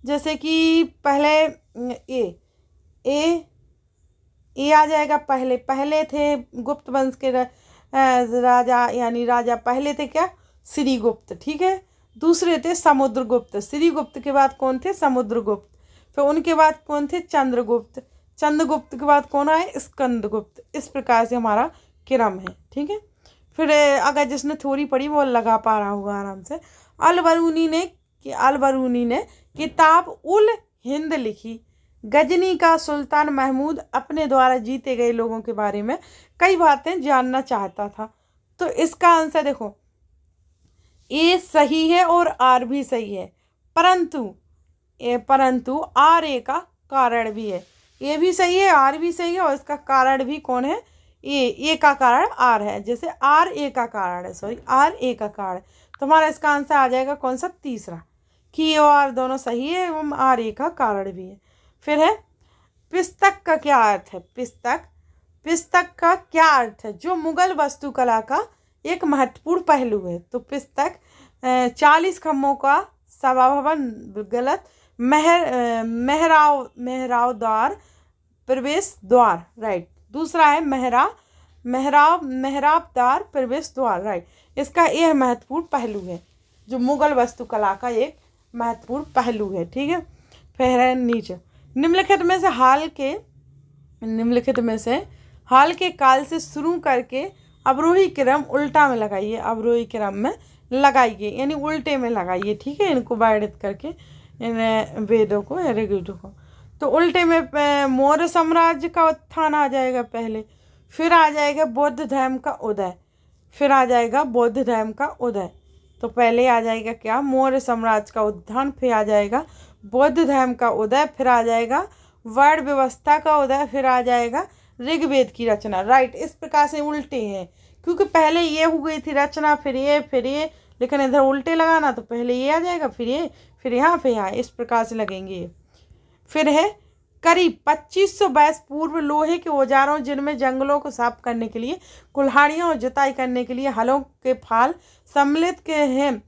जैसे कि पहले ए आ जाएगा। पहले थे गुप्त वंश के राजा, यानी राजा पहले थे क्या? श्रीगुप्त, ठीक है। दूसरे थे समुद्रगुप्त। श्रीगुप्त के बाद कौन थे? समुद्रगुप्त। फिर उनके बाद कौन थे? चंद्रगुप्त। चंद्रगुप्त के बाद कौन आए? स्कंदगुप्त। इस प्रकार से हमारा क्रम है, ठीक है। फिर अगर जिसने थ्योरी पढ़ी वो लगा पा रहा होगा आराम से। अलबरूनी ने किताब उल हिंद लिखी। गजनी का सुल्तान महमूद अपने द्वारा जीते गए लोगों के बारे में कई बातें जानना चाहता था। तो इसका आंसर देखो, ए सही है और आर भी सही है, परंतु आर ए का कारण भी है। ए भी सही है, आर भी सही है, और इसका कारण भी कौन है? ए का कारण आर है। जैसे आर ए का कारण है, सॉरी, आर ए का कारण। तो हमारा इसका आंसर आ जाएगा कौन सा? तीसरा, कि ए और आर दोनों सही है एवं आर ए का कारण भी है। फिर है पिस्तक का क्या अर्थ है? पिस्तक का क्या अर्थ है? जो मुगल वास्तुकला का एक महत्वपूर्ण पहलू है। तो पिस्तक 40 खम्भों का सभा भवन, गलत। मेहराव द्वार, प्रवेश द्वार, राइट। दूसरा है मेहराब द्वार, प्रवेश द्वार, राइट। इसका यह महत्वपूर्ण पहलू है, जो मुगल वास्तुकला का एक महत्वपूर्ण पहलू है, ठीक है। फिर है नीचे, निम्नलिखित में से हाल के काल से शुरू करके अवरोही क्रम उल्टा में लगाइए। अवरोही क्रम में लगाइए, यानी उल्टे में लगाइए, ठीक है। इनको वर्णित करके इन वेदों को, ऋग्वेदों को। तो उल्टे में मौर्य साम्राज्य का उत्थान आ जाएगा पहले, फिर आ जाएगा बौद्ध धर्म का उदय, फिर आ जाएगा बौद्ध धर्म का उदय। तो पहले आ जाएगा क्या? मौर्य साम्राज्य का उत्थान, फिर आ जाएगा बौद्ध धर्म का उदय, फिर आ जाएगा वर्ण व्यवस्था का उदय, फिर आ जाएगा ऋग्वेद की रचना, राइट। इस प्रकार से उल्टे हैं, क्योंकि पहले ये हो गई थी रचना, फिर ये, लेकिन इधर उल्टे लगाना, तो पहले ये आ जाएगा, फिर ये, फिर यहाँ, इस प्रकार से लगेंगे। फिर है करीब 2500 वर्ष पूर्व लोहे के औजारों, जिनमें जंगलों को साफ करने के लिए, कुल्हाड़ियों और जुताई करने के लिए हलों के फाल सम्मिलित के हैं,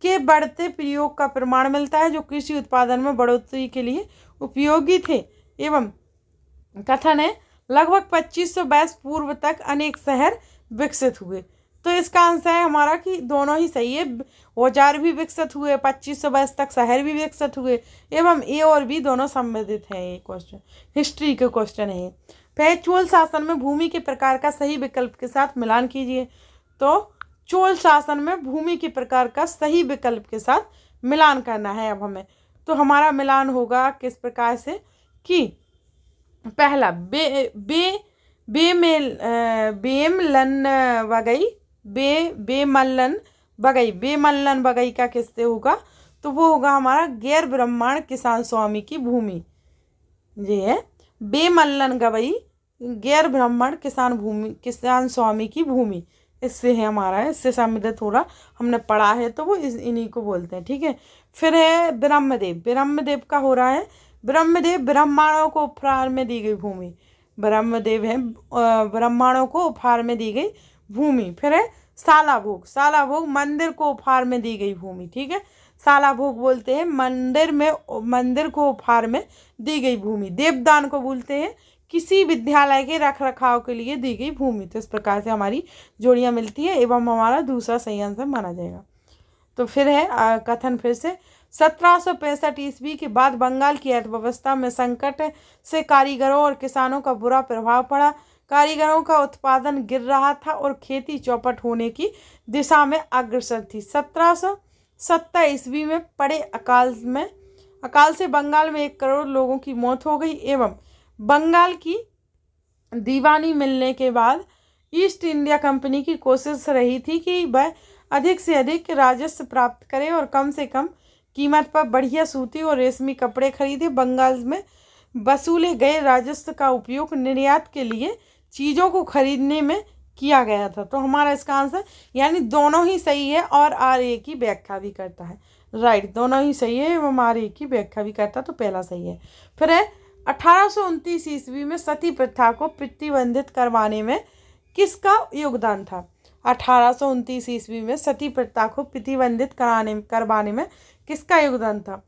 के बढ़ते प्रयोग का प्रमाण मिलता है, जो कृषि उत्पादन में बढ़ोतरी के लिए उपयोगी थे। एवं कथन है लगभग 2500 वर्ष पूर्व तक अनेक शहर विकसित हुए। तो इसका आंसर है हमारा कि दोनों ही सही है। औजार भी विकसित हुए, 2500 वर्ष तक शहर भी विकसित हुए, एवं ए और बी दोनों संबंधित हैं। ये क्वेश्चन हिस्ट्री के क्वेश्चन है। फिर चोल शासन में भूमि के प्रकार का सही विकल्प के साथ मिलान कीजिए। तो चोल शासन में भूमि के प्रकार का सही विकल्प के साथ मिलान करना है अब हमें। तो हमारा मिलान होगा किस प्रकार से कि पहला बेमल्लन वगई का किससे होगा? तो वो होगा हमारा गैर ब्राह्मण किसान स्वामी की भूमि। ये है बेमल्लन गवई, गैर ब्राह्मण किसान स्वामी की भूमि, इससे है हमारा, इससे संबंधित थोड़ा हमने पढ़ा है, तो वो इन्हीं को बोलते हैं, ठीक है। फिर है ब्रह्मदेव का हो रहा है ब्रह्मदेव ब्राह्मणों को उपहार में दी गई भूमि। ब्रह्मदेव है ब्राह्मणों को उपहार में दी गई भूमि। फिर है सालाभोग मंदिर को उपहार में दी गई भूमि, ठीक है। सालाभोग बोलते हैं मंदिर को उपहार में दी गई भूमि। देवदान को बोलते हैं किसी विद्यालय के रख रखाव के लिए दी गई भूमि। तो इस प्रकार से हमारी जोड़ियां मिलती है एवं हमारा दूसरा सही आंसर माना जाएगा। तो फिर है कथन फिर से, 1765 ईस्वी के बाद बंगाल की अर्थव्यवस्था में संकट से कारीगरों और किसानों का बुरा प्रभाव पड़ा। कारीगरों का उत्पादन गिर रहा था और खेती चौपट होने की दिशा में अग्रसर थी। 1770 ईस्वी में पड़े अकाल से बंगाल में 1 करोड़ लोगों की मौत हो गई एवं बंगाल की दीवानी मिलने के बाद ईस्ट इंडिया कंपनी की कोशिश रही थी कि वह अधिक से अधिक राजस्व प्राप्त करे और कम से कम कीमत पर बढ़िया सूती और रेशमी कपड़े खरीदे। बंगाल में वसूले गए राजस्व का उपयोग निर्यात के लिए चीज़ों को खरीदने में किया गया था। तो हमारा इसका आंसर यानी दोनों ही सही है और RA की व्याख्या भी करता है। राइट, दोनों ही सही है एवं RA की व्याख्या भी करता, तो पहला सही है। फिर है 1829 ईस्वी में सती प्रथा को प्रतिबंधित करवाने में किसका योगदान था? 1829 ईस्वी में सती प्रथा को प्रतिबंधित करवाने में किसका योगदान था?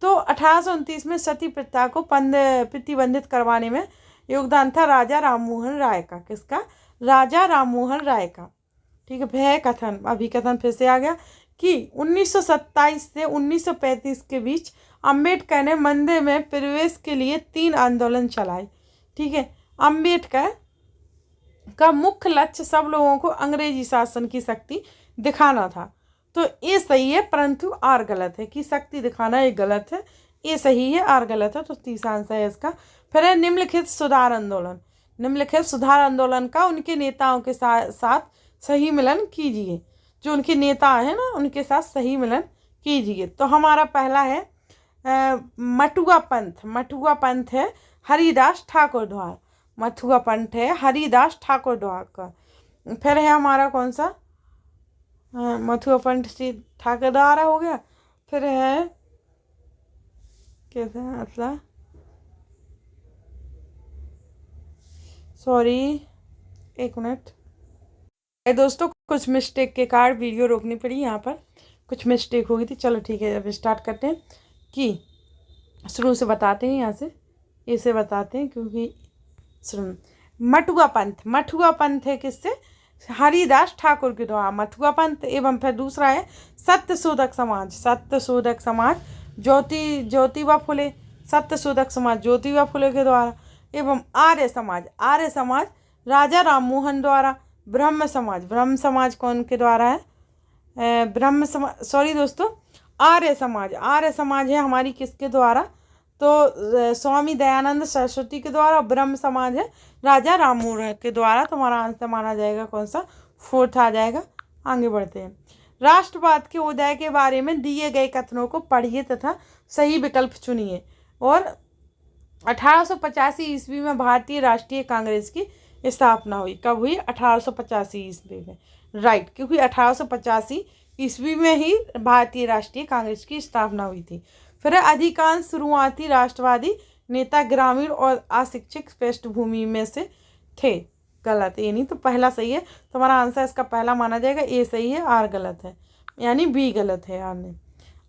तो 1829 में सती प्रथा को प्रतिबंधित करवाने में योगदान था राजा राममोहन राय का। किसका? राजा राममोहन राय का। ठीक है। भय कथन, अभी कथन फिर से आ गया कि 1927 से 1935 के बीच अंबेडकर ने मंदिर में प्रवेश के लिए 3 आंदोलन चलाए। ठीक है। अंबेडकर का मुख्य लक्ष्य सब लोगों को अंग्रेजी शासन की शक्ति दिखाना था। तो ये सही है, परंतु R गलत है कि शक्ति दिखाना ये गलत है। ये सही है, R गलत है, तो तीसरा आंसर है इसका। फिर है निम्नलिखित सुधार आंदोलन। निम्नलिखित सुधार आंदोलन का उनके नेताओं के साथ सही मिलन कीजिए। जो उनके नेता हैं ना, उनके साथ सही मिलन कीजिए। तो हमारा पहला है मटुआ पंथ। मटुआ पंथ है हरिदास ठाकुर द्वारा। मटुआ पंथ है हरिदास ठाकुर द्वारा का। फिर है हमारा कौन सा? मथुआ पंथ से ठाकुर द्वारा हो गया। फिर है कैसा मतलब, सॉरी एक मिनट दोस्तों, कुछ मिस्टेक के कारण वीडियो रोकनी पड़ी। यहाँ पर कुछ मिस्टेक हो गई थी। चलो ठीक है, अब स्टार्ट करते हैं कि शुरू से बताते हैं। यहाँ से इसे बताते हैं क्योंकि शुरू मटुआ पंथ। मटुआ पंथ है किससे? हरिदास ठाकुर के द्वारा मटुआ पंथ। एवं फिर दूसरा है सत्यशोधक समाज। सत्यशोधक समाज ज्योतिबा फुले। सत्यशोधक समाज ज्योतिबा फुले के द्वारा। एवं आर्य समाज। आर्य समाज राजा राममोहन द्वारा। ब्रह्म समाज। ब्रह्म समाज कौन के द्वारा है? ब्रह्म समाज, सॉरी दोस्तों, आर्य समाज। आर्य समाज है हमारी किसके द्वारा? तो स्वामी दयानंद सरस्वती के द्वारा। ब्रह्म समाज है राजा राममोहन के द्वारा। तो हमारा आंसर माना जाएगा कौन सा? 4th आ जाएगा। आगे बढ़ते हैं। राष्ट्रवाद के उदय के बारे में दिए गए कथनों को पढ़िए तथा सही विकल्प चुनिए। और 1885 ईस्वी में भारतीय राष्ट्रीय कांग्रेस की स्थापना हुई। कब हुई? 1885 ईस्वी में। राइट, क्योंकि 1885 ईस्वी में ही भारतीय राष्ट्रीय कांग्रेस की स्थापना हुई थी। फिर अधिकांश शुरुआती राष्ट्रवादी नेता ग्रामीण और अशिक्षित पृष्ठभूमि में से थे। गलत, ये नहीं, तो पहला सही है। तो हमारा आंसर इसका पहला माना जाएगा। ए सही है, R गलत है, यानी B गलत है। R ने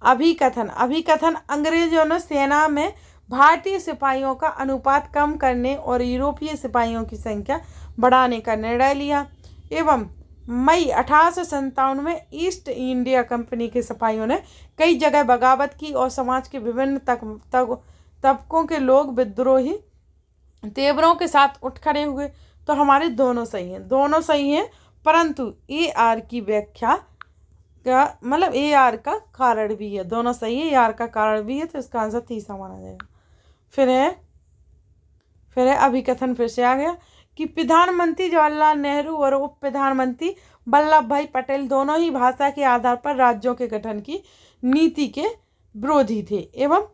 अभिकथन। अभिकथन अंग्रेजों ने सेना में भारतीय सिपाहियों का अनुपात कम करने और यूरोपीय सिपाहियों की संख्या बढ़ाने का निर्णय लिया। एवं मई 1857 में ईस्ट इंडिया कंपनी के सिपाहियों ने कई जगह बगावत की और समाज के विभिन्न तबकों के लोग विद्रोही तेवरों के साथ उठ खड़े हुए। तो हमारे दोनों सही हैं, दोनों सही हैं, परंतु AR की व्याख्या का मतलब AR का कारण भी है। दोनों सही है, AR का कारण भी है, तो इसका आंसर तीसरा माना जाएगा। फिर है अभिकथन। फिर से आ गया कि प्रधानमंत्री जवाहरलाल नेहरू और उप प्रधानमंत्री वल्लभ भाई पटेल दोनों ही भाषा के आधार पर राज्यों के गठन की नीति के विरोधी थे। एवं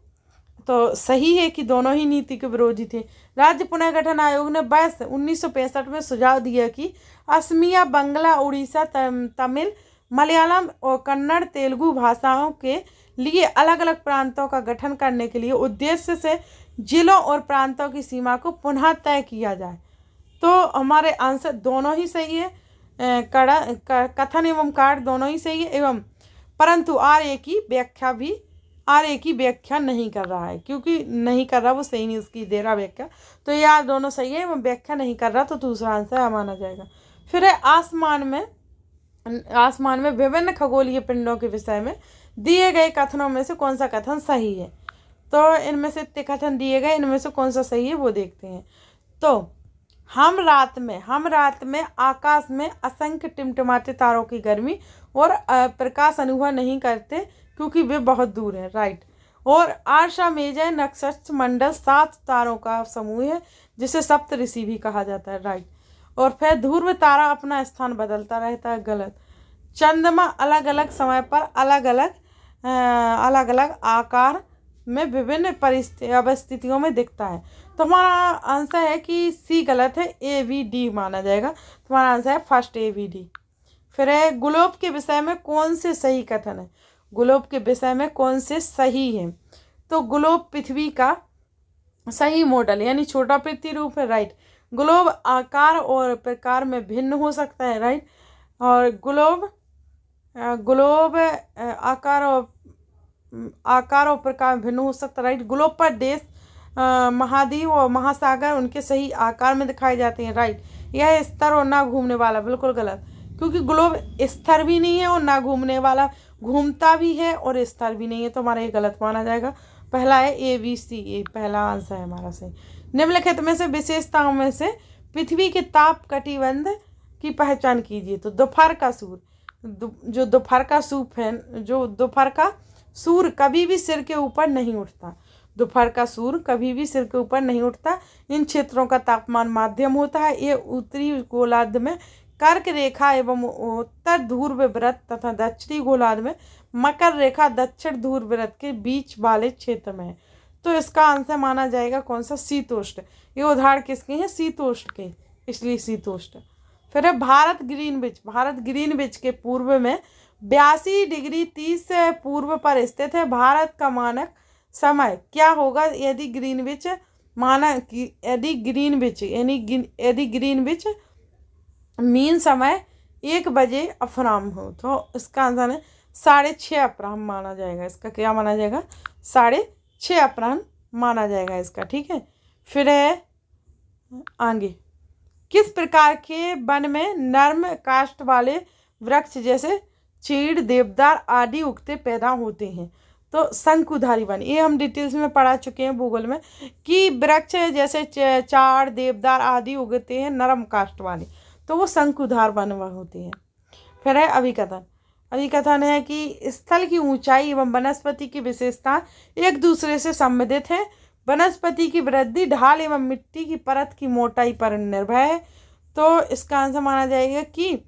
तो सही है कि दोनों ही नीति के विरोधी थे। राज्य पुनर्गठन आयोग ने 1965 में सुझाव दिया कि असमिया, बांग्ला, उड़ीसा, तमिल, मलयालम और कन्नड़, तेलुगु भाषाओं के लिए अलग अलग प्रांतों का गठन करने के लिए उद्देश्य से जिलों और प्रांतों की सीमा को पुनः तय किया जाए। तो हमारे आंसर दोनों ही सही है। कथन एवं कार्ड दोनों ही सही है। एवं परंतु RA की व्याख्या नहीं कर रहा है, क्योंकि नहीं कर रहा, वो सही नहीं उसकी दे रहा व्याख्या। तो यार दोनों सही है एवं व्याख्या नहीं कर रहा, तो दूसरा आंसर माना जाएगा। फिर है आसमान में विभिन्न खगोलीय पिंडों के विषय में दिए गए कथनों में से कौन सा कथन सही है। तो इनमें से इतने कथन दिए गए, इनमें से कौन सा सही है वो देखते हैं। तो हम रात में आकाश में असंख्य टिमटिमाते तारों की गर्मी और प्रकाश अनुभव नहीं करते क्योंकि वे बहुत दूर हैं, राइट। और आशा मेजय नक्षत्र मंडल 7 तारों का समूह है जिसे सप्त ऋषि भी कहा जाता है, राइट। और फिर ध्रुव तारा अपना स्थान बदलता रहता है, गलत। चंद्रमा अलग अलग समय पर अलग अलग आकार में विभिन्न अवस्थितियों में दिखता है। तो हमारा आंसर है कि सी गलत है, ABD माना जाएगा। तुम्हारा आंसर है फर्स्ट ABD। फिर है ग्लोब के विषय में कौन से सही कथन है। ग्लोब के विषय में कौन से सही है। तो ग्लोब पृथ्वी का सही मॉडल यानी छोटा प्रतिरूप है, राइट। ग्लोब आकार और प्रकार में भिन्न हो सकता है, राइट। और ग्लोब आकार और प्रकार में भिन्न हो सकता है, राइट। ग्लोब पर देश, महाद्वीप और महासागर उनके सही आकार में दिखाए जाते हैं, राइट। यह स्तर और ना घूमने वाला, बिल्कुल गलत, क्योंकि ग्लोब स्तर भी नहीं है और ना घूमने वाला, घूमता भी है और स्तर भी नहीं है। तो हमारा ये गलत माना जाएगा। पहला है ABC, ये पहला आंसर है हमारा सही। निम्नलिखित में से विशेषताओं में से पृथ्वी के ताप कटिबंध की पहचान कीजिए। तो दोपहर का सूर्य, जो दोपहर का सूप है, जो दोपहर का सूर्य कभी भी सिर के ऊपर नहीं उठता। दोपहर का सूर्य कभी भी सिर के ऊपर नहीं उठता। इन क्षेत्रों का तापमान माध्यम होता है। ये उत्तरी गोलार्ध में कर्क रेखा एवं उत्तर ध्रुव व्रत तथा दक्षिणी गोलार्ध में मकर रेखा दक्षिण ध्रुव व्रत के बीच वाले क्षेत्र में है। तो इसका आंसर माना जाएगा कौन सा, शीतोष्ण। ये उदाहरण किसके हैं, शीतोष्ण के, इसलिए शीतोष्ण। फिर है भारत ग्रीनविच के पूर्व में 82 डिग्री 30 पूर्व पर स्थित है। भारत का मानक समय क्या होगा यदि ग्रीनविच मीन समय 1 बजे अपराह्न हो। तो इसका आंसर है 6:30 अपराह्न माना जाएगा। इसका क्या माना जाएगा, 6:30 अपराह्न माना जाएगा इसका, ठीक है। फिर है आगे, किस प्रकार के वन में नर्म काष्ठ वाले वृक्ष जैसे चीड़, देवदार आदि उगते पैदा होते हैं। तो शंकुधारी वन, ये हम डिटेल्स में पढ़ा चुके हैं भूगोल में कि वृक्ष जैसे चाड़, देवदार आदि उगते हैं नरम काष्ठ वाले, तो वो शंकुधार वन होते हैं। फिर है अभिकथन है कि स्थल की ऊंचाई एवं वनस्पति की विशेषता एक दूसरे से संबंधित है। वनस्पति की वृद्धि ढाल एवं मिट्टी की परत की मोटाई पर निर्भर है। तो इसका आंसर माना जाएगा कि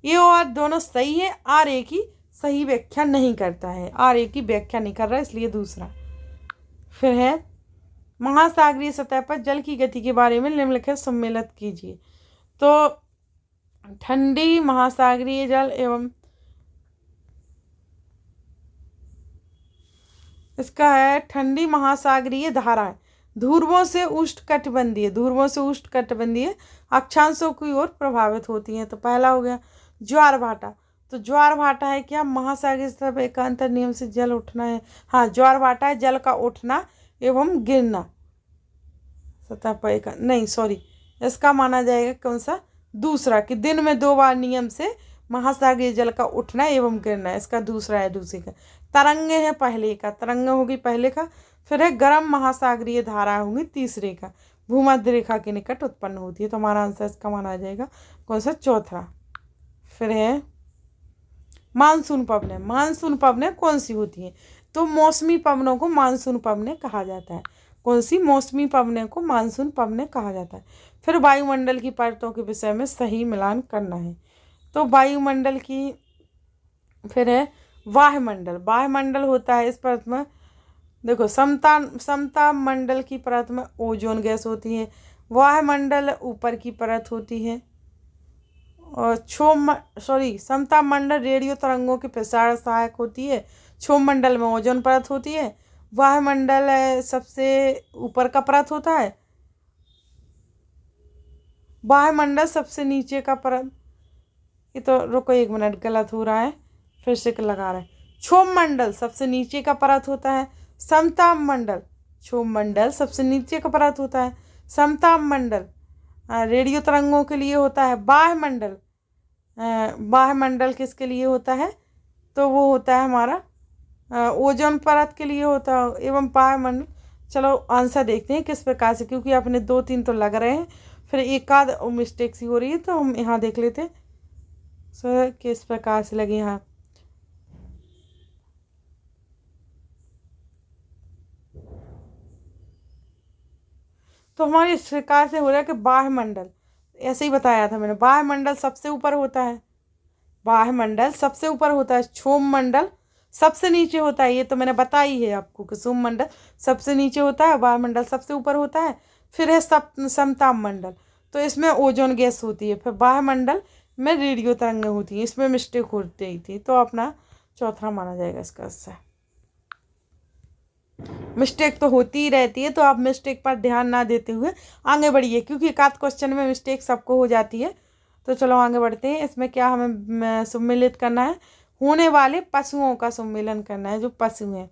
ये और दोनों सही है। RA की सही व्याख्या नहीं करता है, RA की व्याख्या नहीं कर रहा है, इसलिए दूसरा। फिर है महासागरीय सतह पर जल की गति के बारे में निम्नलिखित सम्मिलित कीजिए। तो ठंडी महासागरीय जल एवं इसका है ठंडी महासागरीय धाराएं ध्रुवों से उष्णकटिबंधीय अक्षांशों की ओर प्रभावित होती हैं। तो पहला हो गया ज्वार भाटा। तो ज्वार भाटा है क्या, महासागरीय सतह पर एकांतर नियम से जल उठना है। हाँ, ज्वार भाटा है जल का उठना एवं गिरना सतह पर नहीं, सॉरी, इसका माना जाएगा कौन सा, दूसरा, कि दिन में 2 बार नियम से महासागरीय जल का उठना एवं गिरना। इसका दूसरा है, दूसरे का। तरंगे है पहले का, तरंग होगी पहले का। फिर है गर्म महासागरीय धारा होगी तीसरे का, भूमध्य रेखा के निकट उत्पन्न होती है। तो हमारा आंसर इसका माना जाएगा कौन सा, चौथा। फिर है मानसून पवनें कौन सी होती हैं। तो मौसमी पवनों को मानसून पवनें कहा जाता है। कौन सी, मौसमी पवनें को मानसून पवनें कहा जाता है। फिर वायुमंडल की परतों के विषय में सही मिलान करना है। तो वायुमंडल की, फिर है वायुमंडल होता है इस परत में, देखो समता मंडल की परत में ओजोन गैस होती है। वायुमंडल ऊपर की परत होती है। और समता मंडल रेडियो तरंगों के प्रसार सहायक होती है। क्षोभ मंडल में ओजोन परत होती है। वायुमंडल सबसे ऊपर का परत होता है। वायुमंडल सबसे नीचे का परत, ये तो रुको 1 मिनट, गलत हो रहा है, फिर से लगा रहे हैं। क्षोभ मंडल सबसे नीचे का परत होता है। समताप मंडल, क्षोभ मंडल सबसे नीचे का परत होता है। समताप मंडल रेडियो तरंगों के लिए होता है। बाह्य मंडल किसके लिए होता है, तो वो होता है हमारा ओजोन परत के लिए होता है एवं वायुमंडल। चलो आंसर देखते हैं किस प्रकार से, क्योंकि अपने 2-3 तो लग रहे हैं, फिर एक आध मिस्टेक सी हो रही है, तो हम यहाँ देख लेते हैं सर किस प्रकार से लगे यहाँ। तो हमारे इस प्रकार से हो रहा है कि वायुमंडल, ऐसे ही बताया था मैंने, वायुमंडल सबसे ऊपर होता है, वायुमंडल सबसे ऊपर होता है, क्षोभ मंडल सबसे नीचे होता है, ये तो मैंने बताई है आपको कि क्षोभ मंडल सबसे नीचे होता है, वायुमंडल सबसे ऊपर होता है, फिर है समताप मंडल, तो इसमें ओजोन गैस होती है, फिर वायुमंडल में रेडियो तरंगें होती हैं, इसमें मिस्टेक होती थी, तो अपना चौथा माना जाएगा इसका आंसर। मिस्टेक तो होती ही रहती है, तो आप मिस्टेक पर ध्यान ना देते हुए आगे बढ़िए, क्योंकि एक आध क्वेश्चन में मिस्टेक सबको हो जाती है। तो चलो आगे बढ़ते हैं। इसमें क्या हमें सम्मिलित करना है, होने वाले पशुओं का सम्मेलन करना है, जो पशु हैं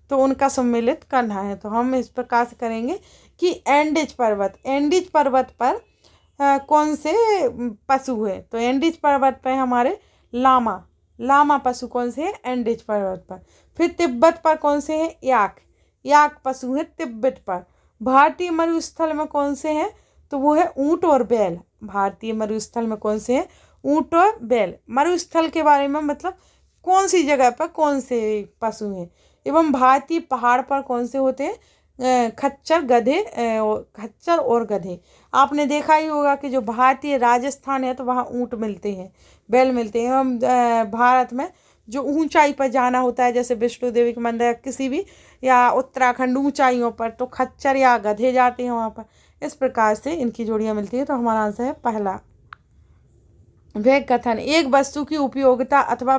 तो उनका सम्मिलित करना है। तो हम इस प्रकार से करेंगे कि एंडीज पर्वत पर कौन से पशु है, तो एंडीज पर्वत पर हमारे लामा पशु कौन से हैं, एंडीज पर्वत पर। फिर तिब्बत पर कौन से हैं, याक पशु है तिब्बत पर। भारतीय मरुस्थल में कौन से हैं, तो वो है ऊंट और बैल। भारतीय मरुस्थल में कौन से हैं, ऊंट और बैल। मरुस्थल के बारे में मतलब कौन सी जगह पर कौन से पशु हैं। एवं भारतीय पहाड़ पर कौन से होते हैं, खच्चर और गधे। आपने देखा ही होगा कि जो भारतीय राजस्थान है तो वहाँ ऊंट मिलते हैं, बैल मिलते हैं। एवं भारत में जो ऊंचाई पर जाना होता है, जैसे विष्णु देवी के मंदिर किसी भी, या उत्तराखंड ऊंचाइयों पर, तो खच्चर या गधे जाते हैं वहाँ पर। इस प्रकार से इनकी जोड़ियाँ मिलती है। तो हमारा आंसर है पहला। वह कथन, एक वस्तु की उपयोगिता अथवा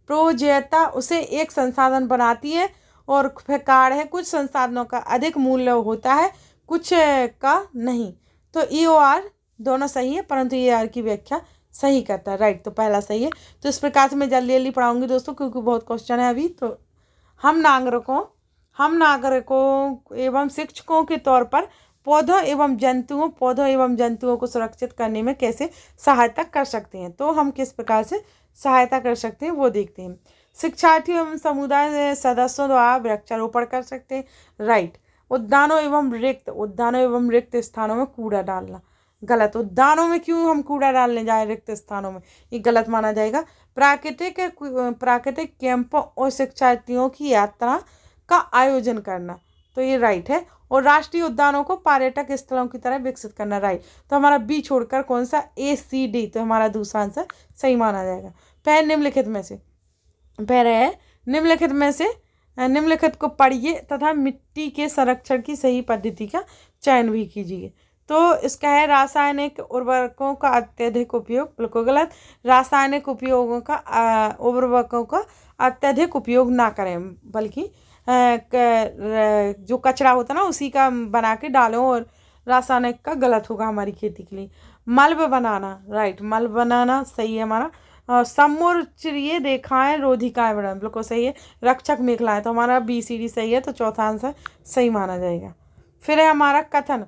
प्रयोज्यता उसे एक संसाधन बनाती है और बेकार है। कुछ संसाधनों का अधिक मूल्य होता है, कुछ का नहीं। तो ई ओ आर दोनों सही है, परंतु ई आर की व्याख्या सही करता है, राइट। तो पहला सही है। तो इस प्रकार से मैं जल्दी जल्दी पढ़ाऊंगी दोस्तों, क्योंकि बहुत क्वेश्चन है अभी। तो हम नागरिकों एवं शिक्षकों के तौर पर पौधों एवं जंतुओं को सुरक्षित करने में कैसे सहायता कर सकते हैं। तो हम किस प्रकार से सहायता कर सकते हैं वो देखते हैं। शिक्षार्थी एवं समुदाय सदस्यों द्वारा वृक्षारोपण कर सकते हैं, राइट। उद्यानों एवं रिक्त स्थानों में कूड़ा डालना, गलत। उद्यानों में क्यों हम कूड़ा डालने जाए रिक्त स्थानों में, ये गलत माना जाएगा। प्राकृतिक कैंपों और शिक्षार्थियों की यात्रा का आयोजन करना, तो ये राइट है। और राष्ट्रीय उद्यानों को पर्यटक स्थलों की तरह विकसित करना, राइट। तो हमारा बी छोड़कर कौन सा, ए सी डी, तो हमारा दूसरा आंसर सही माना जाएगा। निम्नलिखित में से निम्नलिखित को पढ़िए तथा मिट्टी के संरक्षण की सही पद्धति का चयन भी कीजिए। तो इसका है रासायनिक उर्वरकों का अत्यधिक उपयोग, बिल्कुल गलत। रासायनिक उर्वरकों का अत्यधिक उपयोग ना करें, बल्कि जो कचरा होता है ना उसी का बना के डालो, और रासायनिक का गलत होगा हमारी खेती के लिए। मलबा बनाना, राइट, मलबा बनाना सही है हमारा। समुच्चयी रेखाएं रोधिकाएं बनाना, बिल्कुल सही है। रक्षक मेखलाएं, तो हमारा बी सी डी सही है, तो चौथा आंसर सही माना जाएगा। फिर है हमारा कथन,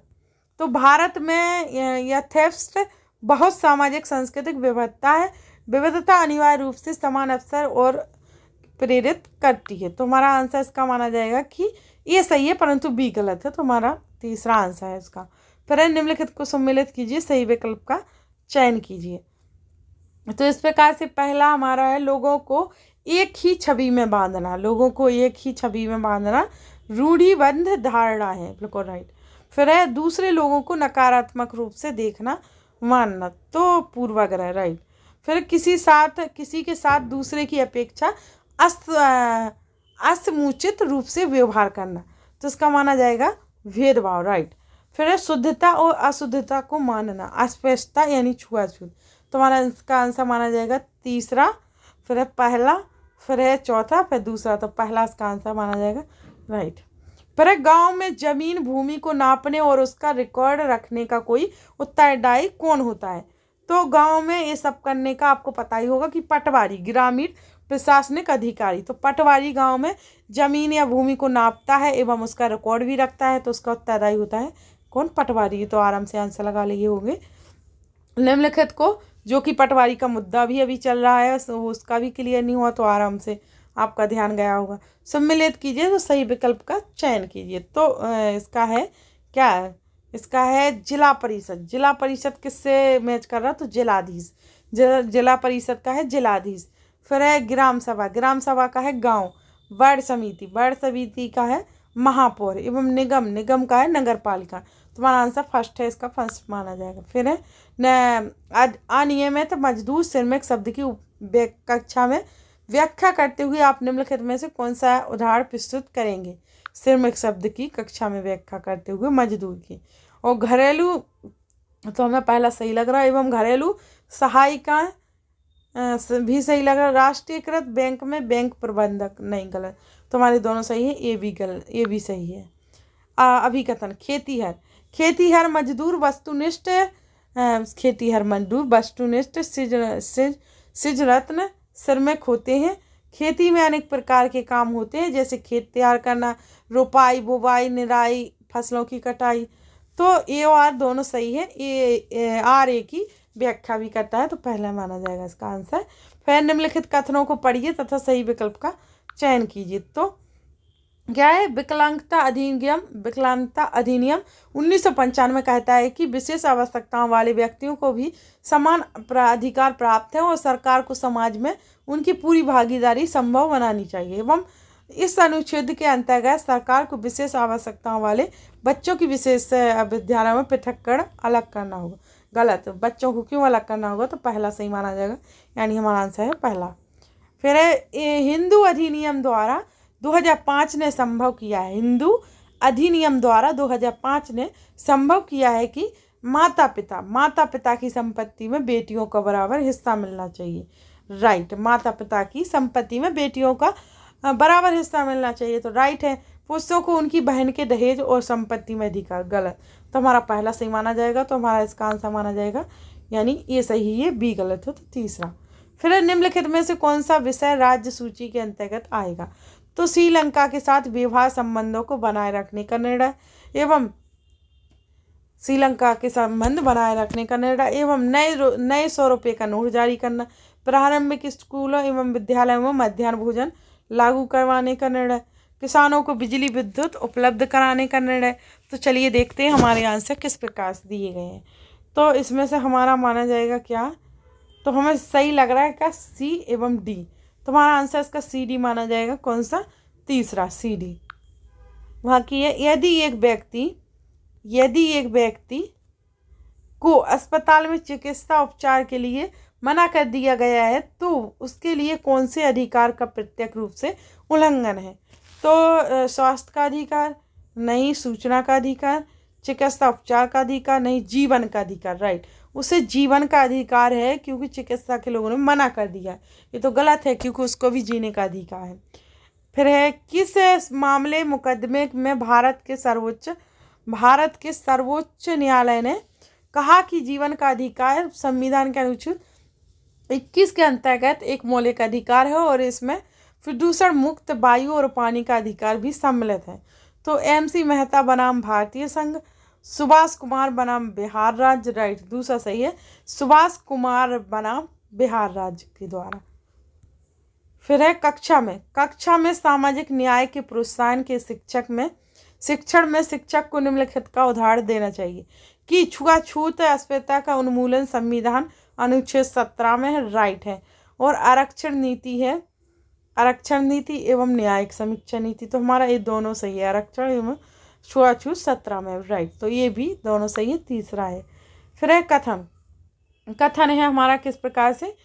तो भारत में यथेष्ट बहुत सामाजिक सांस्कृतिक विविधता अनिवार्य रूप से समान अवसर और प्रेरित करती है। तो हमारा आंसर इसका माना जाएगा कि ये सही है, परंतु बी गलत है, तो हमारा तीसरा आंसर है इसका। फिर निम्नलिखित को सम्मिलित कीजिए, सही विकल्प का चयन कीजिए। तो इस प्रकार से पहला हमारा है लोगों को एक ही छवि में बांधना, रूढ़िबद्ध धारणा है, बिल्कुल राइट। फिर है दूसरे लोगों को नकारात्मक रूप से देखना मानना, तो पूर्वाग्रह, राइट। फिर किसी के साथ दूसरे की अपेक्षा असमुचित रूप से व्यवहार करना, तो इसका माना जाएगा भेदभाव, राइट। फिर है शुद्धता और अशुद्धता को मानना, अस्पष्टता यानी छुआछूत, तो हमारा इसका आंसर माना जाएगा तीसरा। फिर है पहला, फिर है चौथा, फिर दूसरा, तो पहला इसका आंसर माना जाएगा, राइट। फिर गांव में जमीन भूमि को नापने और उसका रिकॉर्ड रखने का कोई उत्तरदायी कौन होता है। तो गांव में ये सब करने का आपको पता ही होगा कि पटवारी, ग्रामीण प्रशासनिक अधिकारी। तो पटवारी गांव में जमीन या भूमि को नापता है एवं उसका रिकॉर्ड भी रखता है, तो उसका उत्तरदायी होता है कौन, पटवारी। तो आराम से आंसर लगा लिए होंगे। निम्नलिखित को, जो कि पटवारी का मुद्दा भी अभी चल रहा है, उसका भी क्लियर नहीं हुआ, तो आराम से आपका ध्यान गया होगा। सम्मिलित कीजिए तो सही विकल्प का चयन कीजिए। तो इसका है क्या है, इसका है जिला परिषद। जिला परिषद किससे मैच कर रहा, तो जिलाधीश। जिला परिषद का है जिलाधीश। फिर है ग्राम सभा, ग्राम सभा का है गांव। वार्ड समिति, वार्ड समिति का है महापौर। एवं निगम, निगम का है नगर पालिका। तुम्हारा आंसर फर्स्ट है, इसका फर्स्ट माना जाएगा। फिर है अनियमित मजदूर श्रमिक शब्द की कक्षा में व्याख्या करते हुए आप निम्नलिखित में से कौन सा उदाहरण प्रस्तुत करेंगे। श्रमिक शब्द की कक्षा में व्याख्या करते हुए मजदूर की। और घरेलू तो हमें पहला सही लग रहा है। एवं घरेलू सहायिका भी सही लग रहा है। राष्ट्रीयकृत बैंक में बैंक प्रबंधक, नहीं गलत। तुम्हारे दोनों सही है, ये भी गलत, ये भी सही है। अभिकथन खेतीहर, खेतीहर मजदूर वस्तुनिष्ठ, खेतीहर मजदूर वस्तुनिष्ठ सिजरत्न श्रमिक होते हैं। खेती में अनेक प्रकार के काम होते हैं, जैसे खेत तैयार करना, रोपाई, बुवाई, निराई, फसलों की कटाई। तो ए और आर दोनों सही है। ए आर ए की व्याख्या भी करता है, तो पहला माना जाएगा इसका आंसर। फिर निम्नलिखित कथनों को पढ़िए तथा सही विकल्प का चयन कीजिए। तो क्या है, विकलांगता अधिनियम, विकलांगता अधिनियम 1995 कहता है कि विशेष आवश्यकताओं वाले व्यक्तियों को भी समान अधिकार प्राप्त है और सरकार को समाज में उनकी पूरी भागीदारी संभव बनानी चाहिए। एवं इस अनुच्छेद के अंतर्गत सरकार को विशेष आवश्यकताओं वाले बच्चों की विशेष विद्यालयों में पृथक्करण अलग करना होगा। गलत, बच्चों को क्यों अलग करना होगा, तो पहला सही माना जाएगा, यानी हमारा आंसर है पहला। फिर है हिंदू अधिनियम द्वारा 2005 ने संभव किया है, हिंदू अधिनियम द्वारा 2005 ने संभव किया है कि माता पिता की संपत्ति में बेटियों का बराबर हिस्सा मिलना चाहिए। राइट, माता पिता की संपत्ति में बेटियों का बराबर हिस्सा मिलना चाहिए, तो राइट है। पुरुषों को उनकी बहन के दहेज और संपत्ति में अधिकार, गलत। तो हमारा पहला सही माना जाएगा, तो हमारा इसका आंसर माना जाएगा, यानी ये सही है, बी गलत है, तो तीसरा। फिर निम्नलिखित में से कौन सा विषय राज्य सूची के अंतर्गत आएगा। तो श्रीलंका के साथ विवाह संबंधों को बनाए रखने का निर्णय एवं श्रीलंका के संबंध बनाए रखने का निर्णय एवं नए 100 रुपये का नोट जारी करना, प्रारंभिक स्कूलों एवं विद्यालयों में मध्याह्न भोजन लागू करवाने का निर्णय, किसानों को बिजली विद्युत उपलब्ध कराने का निर्णय। तो चलिए देखते हैं हमारे आंसर किस प्रकार से दिए गए हैं। तो इसमें से हमारा माना जाएगा क्या, तो हमें सही लग रहा है क्या, सी एवं डी। तुम्हारा आंसर इसका सी डी माना जाएगा। कौन सा, तीसरा, सी डी। वहाँ की है, यदि एक व्यक्ति को अस्पताल में चिकित्सा उपचार के लिए मना कर दिया गया है तो उसके लिए कौन से अधिकार का प्रत्यक्ष रूप से उल्लंघन है। तो स्वास्थ्य का अधिकार नहीं, सूचना का अधिकार, चिकित्सा उपचार का अधिकार नहीं, जीवन का अधिकार। राइट, उसे जीवन का अधिकार है क्योंकि चिकित्सा के लोगों ने मना कर दिया। ये तो गलत है क्योंकि उसको भी जीने का अधिकार है। फिर है, किस मामले मुकदमे में भारत के सर्वोच्च न्यायालय ने कहा कि जीवन का अधिकार संविधान के अनुच्छेद 21 के अंतर्गत एक मौलिक अधिकार है और इसमें प्रदूषण मुक्त वायु और पानी का अधिकार भी सम्मिलित है। तो MC मेहता बनाम भारतीय संघ, सुभाष कुमार बनाम बिहार राज्य। राइट, दूसरा सही है, सुभाष कुमार बनाम बिहार राज्य के द्वारा। फिर है, कक्षा में सामाजिक न्याय के प्रोत्साहन के शिक्षण में शिक्षक को निम्नलिखित का उदाहरण देना चाहिए कि छुआछूत अस्पृश्यता का उन्मूलन संविधान अनुच्छेद 17 में है। राइट है। और आरक्षण नीति एवं न्यायिक समीक्षा नीति, तो हमारा ये दोनों सही है, आरक्षण एवं छुआछूत 17 में। राइट, तो ये भी दोनों सही है, तीसरा है। फिर है, कथन है हमारा किस प्रकार से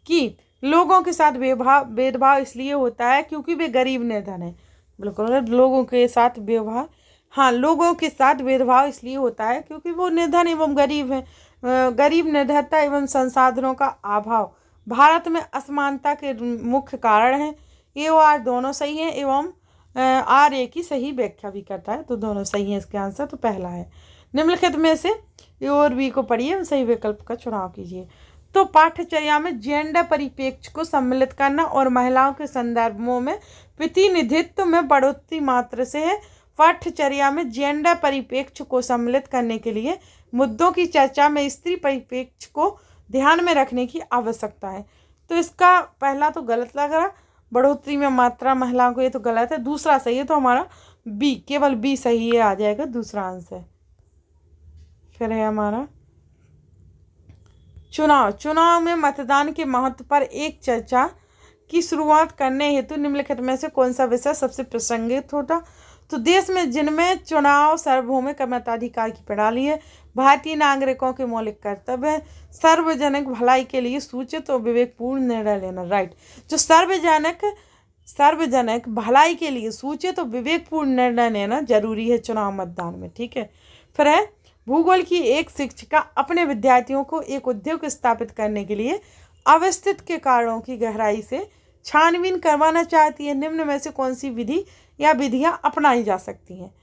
कि लोगों के साथ भेदभाव इसलिए होता है क्योंकि वे गरीब निर्धन है। बिल्कुल, लोगों के साथ व्यवहार, हाँ, लोगों के साथ भेदभाव इसलिए होता है क्योंकि वो निर्धन एवं गरीब है। गरीब, निर्धनता एवं संसाधनों का अभाव भारत में असमानता के मुख्य कारण है। ए और आर दोनों सही हैं एवं आर ए की सही व्याख्या भी करता है, तो दोनों सही हैं इसके आंसर, तो पहला है। निम्नलिखित में से ए और बी को पढ़िए, सही विकल्प का चुनाव कीजिए। तो पाठ्यचर्या में जेंडर परिप्रेक्ष्य को सम्मिलित करना और महिलाओं के संदर्भों में प्रतिनिधित्व में बढ़ोतरी मात्र से है। पाठ्यचर्या में जेंडर परिप्रेक्ष्य को सम्मिलित करने के लिए मुद्दों की चर्चा में स्त्री परिप्रेक्ष्य को ध्यान में रखने की आवश्यकता है। तो इसका पहला तो गलत लग रहा, बढ़ोतरी में मात्रा महिलाओं को, ये तो गलत है, दूसरा सही है। तो हमारा बी, केवल बी सही है आ जाएगा दूसरा आंसर। फिर है हमारा चुनाव में मतदान के महत्व पर एक चर्चा की शुरुआत करने हेतु निम्नलिखित में से कौन सा विषय सबसे प्रासंगिक होता। तो देश में जिनमें चुनाव सार्वभौमिक मताधिकार की प्रणाली है, भारतीय नागरिकों के मौलिक कर्तव्य है, सार्वजनिक भलाई के लिए सूचित और विवेकपूर्ण निर्णय लेना, राइट। जो सार्वजनिक भलाई के लिए सूचित और विवेकपूर्ण निर्णय लेना जरूरी है चुनाव मतदान में, ठीक है। फिर है भूगोल की एक शिक्षिका अपने विद्यार्थियों को एक उद्योग स्थापित करने के लिए अवस्थित के कारणों की गहराई से छानबीन करवाना चाहती है। निम्न में से कौन सी विधि या विधियां अपनाई जा सकती हैं।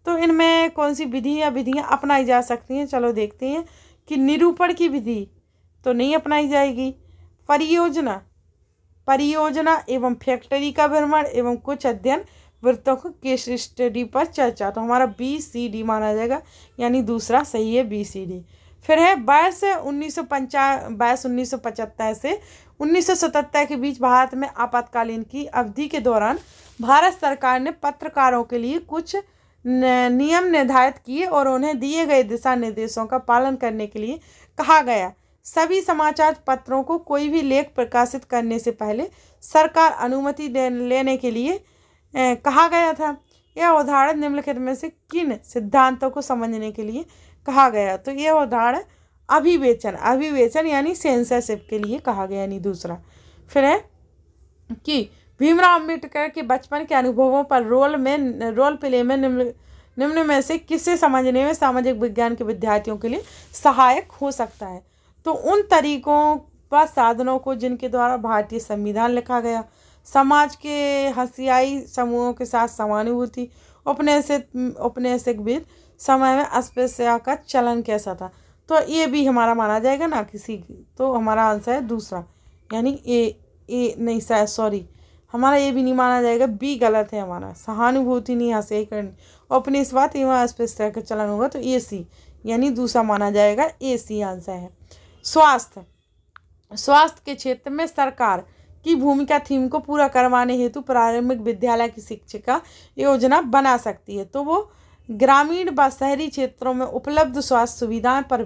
तो इनमें कौन सी विधि या विधियां अपनाई जा सकती हैं, चलो देखते हैं। कि निरूपण की विधि तो नहीं अपनाई जाएगी। परियोजना एवं फैक्ट्री का भ्रमण एवं कुछ अध्ययन वृत्तों को केस स्टडी पर चर्चा, तो हमारा BCD माना जाएगा, यानी दूसरा सही है BCD। फिर है 1975 से 1977 के बीच भारत में आपातकालीन की अवधि के दौरान भारत सरकार ने पत्रकारों के लिए कुछ नियम निर्धारित किए और उन्हें दिए गए दिशा निर्देशों का पालन करने के लिए कहा गया। सभी समाचार पत्रों को कोई भी लेख प्रकाशित करने से पहले सरकार अनुमति लेने के लिए कहा गया था। यह उदाहरण निम्नलिखित में से किन सिद्धांतों को समझने के लिए कहा गया। तो यह उदाहरण अभिवेचन यानी सेंसरशिप के लिए कहा गया, यानी दूसरा। फिर है कि भीमराव अम्बेडकर के बचपन के अनुभवों पर रोल प्ले में निम्न में से किसे समझने में सामाजिक विज्ञान के विद्यार्थियों के लिए सहायक हो सकता है। तो उन तरीकों व साधनों को जिनके द्वारा भारतीय संविधान लिखा गया, समाज के हंसियाई समूहों के साथ समानुभूति, औपनिवेशिक समय में अस्पृश्यता का चलन कैसा था। तो ये भी हमारा माना जाएगा ना किसी, तो हमारा आंसर है दूसरा, यानी हमारा ये भी नहीं माना जाएगा, बी गलत है हमारा। सहानुभूति नहीं हासिल करनी, औपनिवेशवाद एवं अस्पृश्यता का चलन होगा, तो AC यानी दूसरा माना जाएगा, AC आंसर है। स्वास्थ्य के क्षेत्र में सरकार की भूमिका थीम को पूरा करवाने हेतु प्रारंभिक विद्यालय की शिक्षिका योजना बना सकती है। तो वो ग्रामीण व शहरी क्षेत्रों में उपलब्ध स्वास्थ्य सुविधाएं पर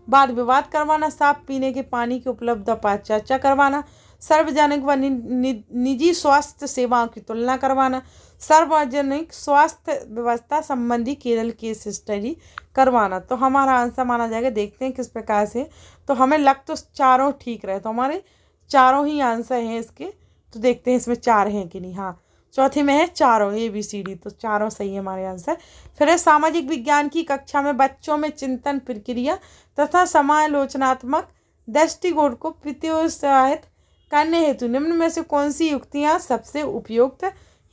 वाद विवाद करवाना, साफ पीने के पानी की उपलब्धता पर चर्चा करवाना, सार्वजनिक व निजी स्वास्थ्य सेवाओं की तुलना करवाना, सार्वजनिक स्वास्थ्य व्यवस्था संबंधी केरल केस स्टडी करवाना। तो हमारा आंसर माना जाएगा, देखते हैं किस प्रकार से। तो हमें लग तो चारों ठीक रहे, तो हमारे चारों ही आंसर हैं इसके, तो देखते हैं इसमें 4 हैं कि नहीं। हाँ, चौथे में है चारों ABCD, तो चारों सही है हमारे आंसर। फिर है सामाजिक विज्ञान की कक्षा में बच्चों में चिंतन प्रक्रिया तथा समालोचनात्मक दृष्टिकोण को प्रोत्साहित करने हेतु निम्न में से कौन सी युक्तियाँ सबसे उपयुक्त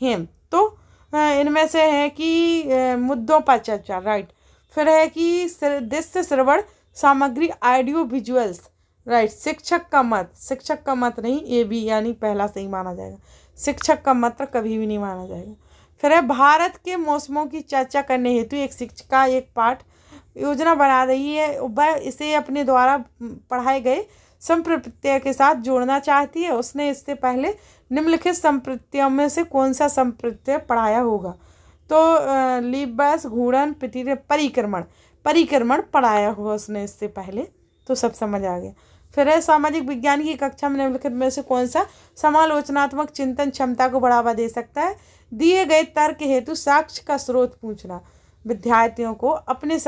हैं। तो इनमें से है कि मुद्दों पर चर्चा, राइट। फिर है कि दृश्य श्रवण सामग्री ऑडियो विजुअल्स, राइट। शिक्षक का मत नहीं, AB यानी पहला सही माना जाएगा। शिक्षक का मत कभी भी नहीं माना जाएगा। फिर है भारत के मौसमों की चर्चा करने हेतु एक शिक्षिका एक पाठ योजना बना रही है, वह इसे अपने द्वारा पढ़ाए गए संप्रत्यय के साथ जोड़ना चाहती है। उसने इससे पहले निम्नलिखित संप्रत्ययों में से कौन सा संप्रत्यय पढ़ाया होगा। तो लीबस, घूर्णन, परिक्रमण पढ़ाया होगा उसने इससे पहले, तो सब समझ आ गया। फिर है सामाजिक विज्ञान की कक्षा में निम्नलिखित में से कौन सा समालोचनात्मक चिंतन क्षमता को बढ़ावा दे सकता है। दिए गए तर्क हेतु साक्ष्य का स्रोत पूछना, विद्यार्थियों को अपने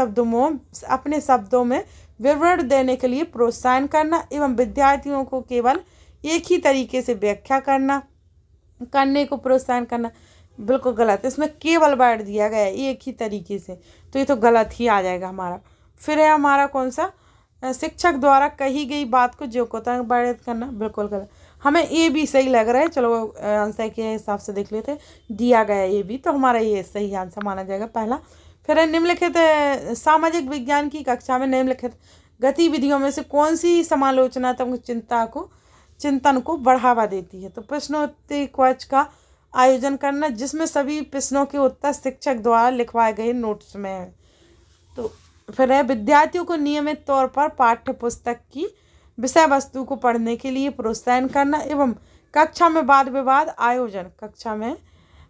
शब्दों में विवरण देने के लिए प्रोत्साहन करना एवं विद्यार्थियों को केवल एक ही तरीके से व्याख्या करने को प्रोत्साहन करना। बिल्कुल गलत, इसमें केवल वर्ड दिया गया है एक ही तरीके से, तो ये तो गलत ही आ जाएगा हमारा। फिर है हमारा कौन सा, शिक्षक द्वारा कही गई बात को योग्यता वर्णित करना, बिल्कुल गलत। हमें ये भी सही लग रहा है, चलो आंसर के हिसाब से देख लेते, दिया गया ये भी, तो हमारा ये सही आंसर माना जाएगा पहला। फिर है निम्नलिखित सामाजिक विज्ञान की कक्षा में निम्नलिखित गतिविधियों में से कौन सी समालोचनात्मक चिंतन को बढ़ावा देती है। तो प्रश्नोत्तरी क्विज का आयोजन करना, जिसमें सभी प्रश्नों के उत्तर शिक्षक द्वारा लिखवाए गए नोट्स में है। तो फिर है विद्यार्थियों को नियमित तौर पर पाठ्य पुस्तक की विषय वस्तु को पढ़ने के लिए प्रोत्साहन करना एवं कक्षा में वाद विवाद आयोजन, कक्षा में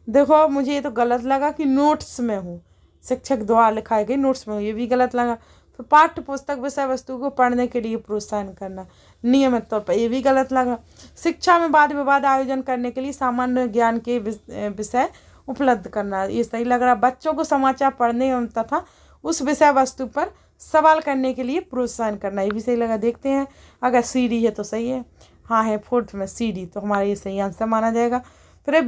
देखो मुझे ये तो गलत लगा कि नोट्स में हूँ, शिक्षक द्वारा लिखाए गए नोट्स में हूँ, ये भी गलत लगा। फिर पाठ्य पुस्तक विषय वस्तु को पढ़ने के लिए प्रोत्साहन करना नियमित तौर पर, ये भी गलत लगा। शिक्षा में वाद विवाद आयोजन करने के लिए सामान्य ज्ञान के विषय उपलब्ध करना, ये सही लग रहा। बच्चों को समाचार पढ़ने एवं तथा उस विषय वस्तु पर सवाल करने के लिए प्रोत्साहन करना, ये भी सही लगा। देखते हैं अगर CD है तो सही है, हाँ है 4th में CD, तो हमारा ये सही आंसर माना जाएगा। फिर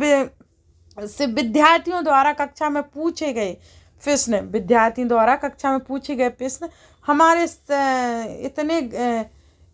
विद्यार्थियों द्वारा कक्षा में पूछे गए प्रश्न, विद्यार्थियों द्वारा कक्षा में पूछे गए प्रश्न हमारे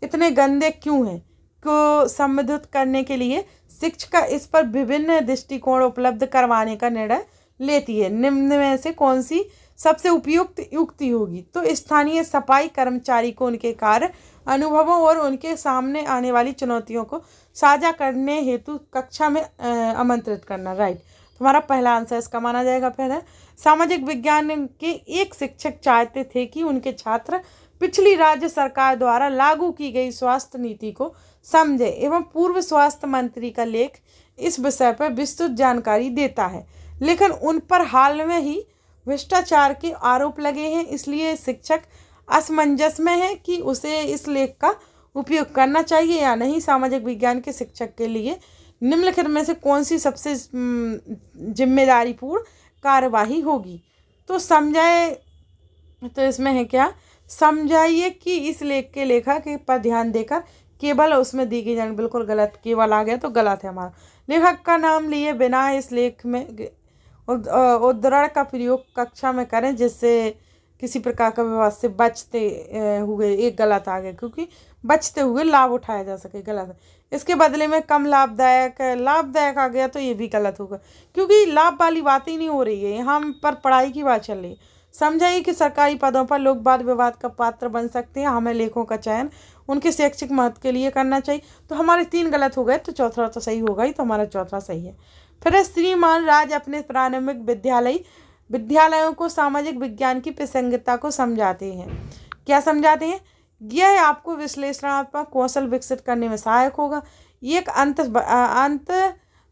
इतने गंदे क्यों हैं को संबोधित करने के लिए शिक्षिका इस पर विभिन्न दृष्टिकोण उपलब्ध करवाने का निर्णय लेती है। निम्न में से कौन सी सबसे उपयुक्त युक्ति होगी? तो स्थानीय सफाई कर्मचारी को उनके कार्य अनुभवों और उनके सामने आने वाली चुनौतियों को साझा करने हेतु कक्षा में आमंत्रित करना, राइट। तुम्हारा पहला आंसर इसका माना जाएगा। पहला, सामाजिक विज्ञान के एक शिक्षक चाहते थे कि उनके छात्र पिछली राज्य सरकार द्वारा लागू की गई स्वास्थ्य नीति को समझे एवं पूर्व स्वास्थ्य मंत्री का लेख इस विषय पर विस्तृत जानकारी देता है, लेकिन उन पर हाल में ही भ्रष्टाचार के आरोप लगे हैं, इसलिए शिक्षक असमंजस में है कि उसे इस लेख का उपयोग करना चाहिए या नहीं। सामाजिक विज्ञान के शिक्षक के लिए निम्नलिखित में से कौन सी सबसे जिम्मेदारीपूर्ण कार्यवाही होगी? तो समझाए, तो इसमें है क्या, समझाइए कि इस लेख के लेखक पर ध्यान देकर केवल उसमें दी गई जानकारी, बिल्कुल गलत, केवल आ गया तो गलत है हमारा। लेखक का नाम लिए बिना इस लेख में उद्धरण का प्रयोग कक्षा में करें जिससे किसी प्रकार का विवाद से बचते हुए, एक गलत आ गया क्योंकि बचते हुए लाभ उठाया जा सके, गलत है। इसके बदले में कम लाभदायक आ गया तो ये भी गलत होगा क्योंकि लाभ वाली बात ही नहीं हो रही है, यहाँ पर पढ़ाई की बात चल रही है। समझाइए कि सरकारी पदों पर लोग वाद विवाद का पात्र बन सकते हैं, हमें लेखों का चयन उनके शैक्षिक महत्व के लिए करना चाहिए। तो हमारे 3 गलत हो गए, तो चौथा तो सही होगा ही, तो हमारा चौथा सही है। फिर श्रीमान राज अपने प्रारंभिक विद्यालयों को सामाजिक विज्ञान की प्रासंगिकता को समझाते हैं। क्या समझाते हैं? यह आपको विश्लेषणात्मक कौशल विकसित करने में सहायक होगा। एक अंत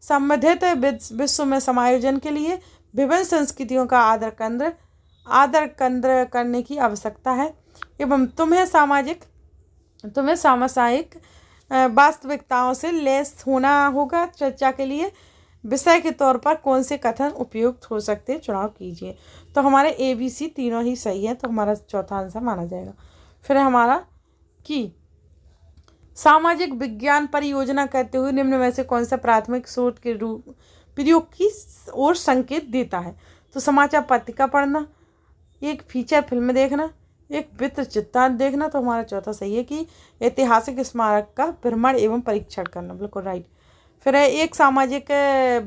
संबंधित विश्व में समायोजन के लिए विभिन्न संस्कृतियों का आदर करने की आवश्यकता है एवं तुम्हें सामाजिक वास्तविकताओं से लैस होना होगा। चर्चा के लिए विषय के तौर पर कौन से कथन उपयुक्त हो सकते हैं, चुनाव कीजिए। तो हमारे ABC तीनों ही सही है, तो हमारा चौथा आंसर माना जाएगा। फिर हमारा कि सामाजिक विज्ञान परियोजना कहते हुए निम्न में से कौन सा प्राथमिक शोध के रूप प्रयोग की ओर संकेत देता है? तो समाचार पत्रिका पढ़ना, एक फीचर फिल्म देखना, एक वृत्त चित्रांत देखना। तो हमारा चौथा सही है कि ऐतिहासिक स्मारक का भ्रमण एवं परीक्षण करना, बिल्कुल राइट। फिर है, एक सामाजिक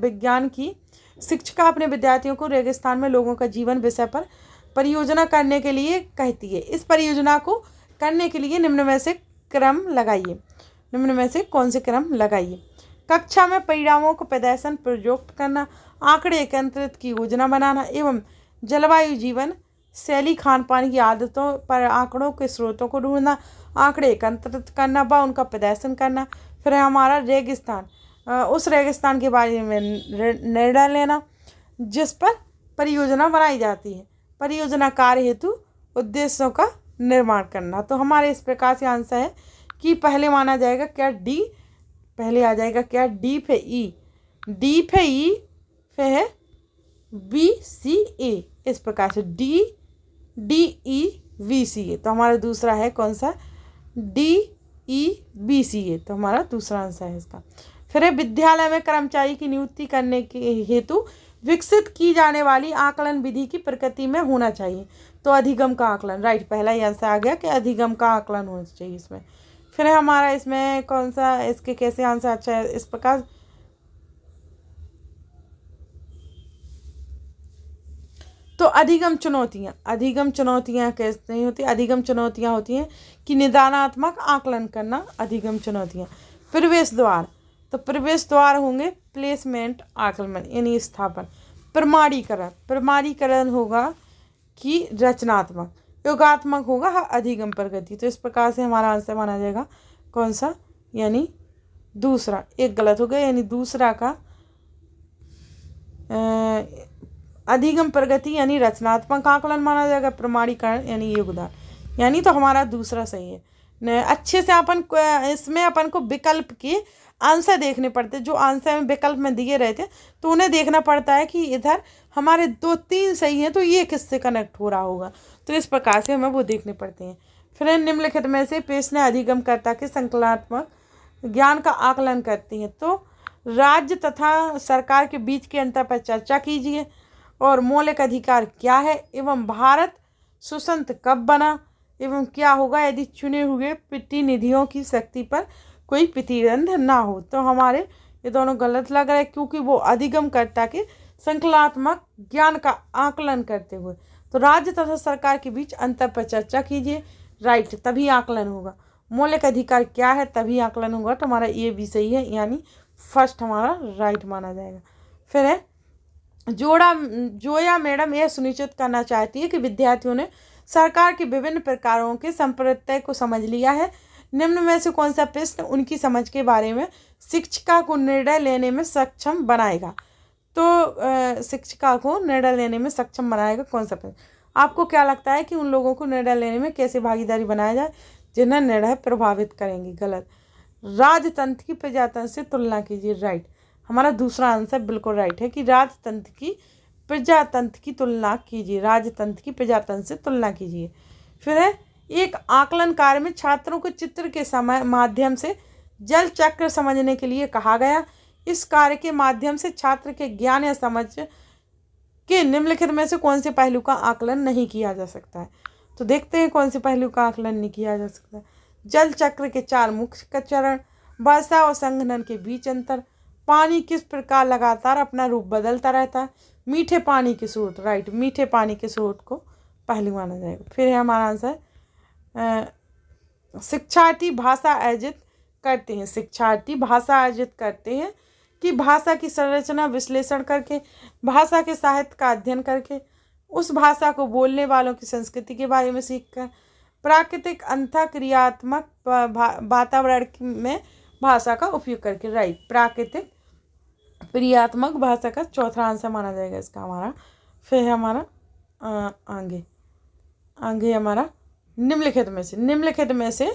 विज्ञान की शिक्षिका अपने विद्यार्थियों को रेगिस्तान में लोगों का जीवन विषय पर परियोजना करने के लिए कहती है। इस परियोजना को करने के लिए निम्न में से क्रम लगाइए, निम्न में से कौन से क्रम लगाइए? कक्षा में परिणामों को प्रदर्शन प्रयुक्त करना, आंकड़े एकत्रित की योजना बनाना एवं जलवायु जीवन शैली खान पान की आदतों पर आंकड़ों के स्रोतों को ढूंढना, आंकड़े एकत्रित करना व उनका प्रदर्शन करना। फिर हमारा रेगिस्तान, उस रेगिस्तान के बारे में निर्णय लेना जिस पर परियोजना बनाई जाती है, परियोजना कार्य हेतु उद्देश्यों का निर्माण करना। तो हमारे इस प्रकार से आंसर है कि पहले माना जाएगा क्या D, पहले आ जाएगा क्या D पे E, D पे E पे है BCA, इस प्रकार से DEVCA। तो हमारा दूसरा है कौन सा? DEVCA, तो हमारा दूसरा आंसर है इसका। फिर है, विद्यालय में कर्मचारी की नियुक्ति करने के हेतु विकसित की जाने वाली आकलन विधि की प्रकृति में होना चाहिए। तो अधिगम का आकलन, राइट, पहला ही आंसर आ गया कि अधिगम का आकलन होना चाहिए इसमें। फिर है हमारा इसमें कौन सा, इसके कैसे आंसर अच्छा है इस प्रकार। तो अधिगम चुनौतियाँ कैसे नहीं होती? अधिगम चुनौतियाँ होती हैं कि निदानात्मक आकलन करना, अधिगम चुनौतियाँ। प्रवेश द्वार, तो प्रवेश द्वार होंगे प्लेसमेंट आकलन यानी स्थापन। प्रमाणीकरण होगा कि रचनात्मक, योगात्मक होगा अधिगम प्रगति। तो इस प्रकार से हमारा आंसर माना जाएगा कौन सा, यानी दूसरा, एक गलत हो गया, यानी दूसरा का अधिगम प्रगति यानी रचनात्मक आकलन माना जाएगा, प्रमाणीकरण यानी योगदान, यानी तो हमारा दूसरा सही है। अच्छे से इसमें अपन को विकल्प के आंसर देखने पड़ते, जो आंसर में विकल्प में दिए रहते तो उन्हें देखना पड़ता है कि इधर हमारे 2-3 सही हैं तो ये किससे कनेक्ट हो रहा होगा, तो इस प्रकार से हमें वो देखने पड़ते हैं। फिर निम्नलिखित में से प्रश्न अधिगमकर्ता के संकल्पात्मक ज्ञान का आकलन करती हैं, तो राज्य तथा सरकार के बीच के अंतर पर चर्चा कीजिए, और मौलिक अधिकार क्या है, एवं भारत स्वतंत्र कब बना, एवं क्या होगा यदि चुने हुए प्रतिनिधियों की शक्ति पर कोई प्रतिबंध ना हो। तो हमारे ये दोनों गलत लग रहे हैं, क्योंकि वो अधिगमकर्ता के संकल्पात्मक ज्ञान का आकलन करते हुए, तो राज्य तथा सरकार के बीच अंतर पर चर्चा कीजिए, राइट, तभी आकलन होगा। मौलिक अधिकार क्या है, तभी आकलन होगा, तो हमारा ये भी सही है, यानी फर्स्ट हमारा राइट माना जाएगा। फिर है जोया मैडम यह सुनिश्चित करना चाहती है कि विद्यार्थियों ने सरकार के विभिन्न प्रकारों के संप्रदाय को समझ लिया है। निम्न में से कौन सा प्रश्न उनकी समझ के बारे में शिक्षिका को निर्णय लेने में सक्षम बनाएगा, तो शिक्षिका को निर्णय लेने में सक्षम बनाएगा कौन सा प्रश्न। आपको क्या लगता है कि उन लोगों को निर्णय लेने में कैसे भागीदारी बनाया जाए जिन्हें निर्णय प्रभावित करेंगी, गलत। राजतंत्र की प्रजातंत्र से तुलना कीजिए, राइट, हमारा दूसरा आंसर बिल्कुल राइट है कि राजतंत्र की प्रजातंत्र की तुलना कीजिए, राजतंत्र की प्रजातंत्र से तुलना कीजिए। फिर है एक आकलन कार्य में छात्रों को चित्र के माध्यम से जल चक्र समझने के लिए कहा गया। इस कार्य के माध्यम से छात्र के ज्ञान या समझ के निम्नलिखित में से कौन से पहलू का आकलन नहीं किया जा सकता है, तो देखते हैं कौन से पहलू का आकलन नहीं किया जा सकता। जल चक्र के 4 मुख्य चरण, वर्षा और संघनन के बीच अंतर, पानी किस प्रकार लगातार अपना रूप बदलता रहता है, मीठे पानी के स्रोत, राइट, मीठे पानी के स्रोत को पहलू माना जाएगा। फिर है हमारा आंसर शिक्षार्थी भाषा अर्जित करते हैं, शिक्षार्थी भाषा अर्जित करते हैं कि भाषा की संरचना विश्लेषण करके, भाषा के साहित्य का अध्ययन करके, उस भाषा को बोलने वालों की संस्कृति के बारे में सीखकर, प्राकृतिक अंतःक्रियात्मक वातावरण में भाषा का उपयोग करके, राइट, प्राकृतिक क्रियात्मक भाषा का चौथा आंसर माना जाएगा इसका हमारा। फिर है हमारा आगे हमारा निम्नलिखित में से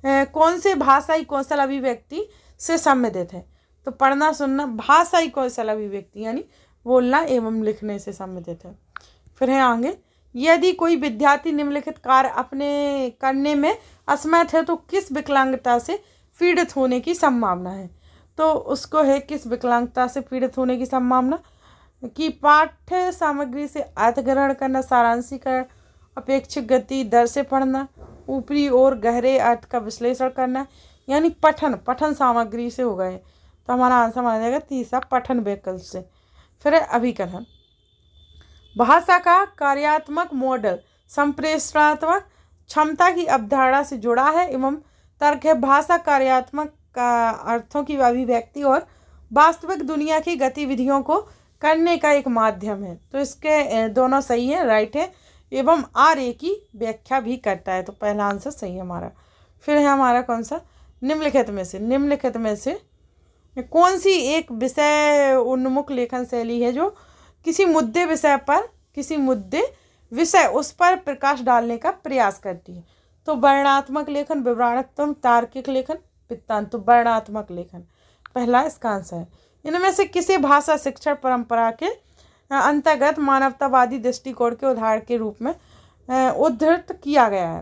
कौन से भाषाई कौशल अभिव्यक्ति से संबंधित है, तो पढ़ना सुनना भाषाई कौशल अभिव्यक्ति यानी बोलना एवं लिखने से संबंधित है। फिर है आगे, यदि कोई विद्यार्थी निम्नलिखित कार्य अपने करने में असमर्थ है तो किस विकलांगता से पीड़ित होने की संभावना है, तो उसको है किस विकलांगता से पीड़ित होने की संभावना कि पाठ्य सामग्री से अर्थ ग्रहण करना, सारांशीकरण, अपेक्षित गति दर से पढ़ना, ऊपरी और गहरे अर्थ का विश्लेषण करना, यानी पठन सामग्री से हो गए, तो हमारा आंसर माना जाएगा तीसरा, पठन विकल्प से। फिर है अभिकथन, भाषा का कार्यात्मक मॉडल संप्रेषणात्मक क्षमता की अवधारणा से जुड़ा है एवं तर्क है। भाषा कार्यात्मक अर्थों की अभिव्यक्ति और वास्तविक दुनिया की गतिविधियों को करने का एक माध्यम है, तो इसके दोनों सही है, राइट है, एवं आर्य की व्याख्या भी करता है, तो पहला आंसर सही है हमारा। फिर है हमारा कौन सा, निम्नलिखित में से कौन सी एक विषय उन्मुख लेखन शैली है जो किसी विषय उस पर प्रकाश डालने का प्रयास करती है, तो वर्णनात्मक लेखन, विवरणात्मक, तार्किक लेखन, वृत्तांत, तो वर्णनात्मक लेखन पहला इसका आंसर है। इनमें से किसी भाषा शिक्षण परंपरा के अंतर्गत मानवतावादी दृष्टिकोण के उदाहरण के रूप में उद्धृत किया गया है,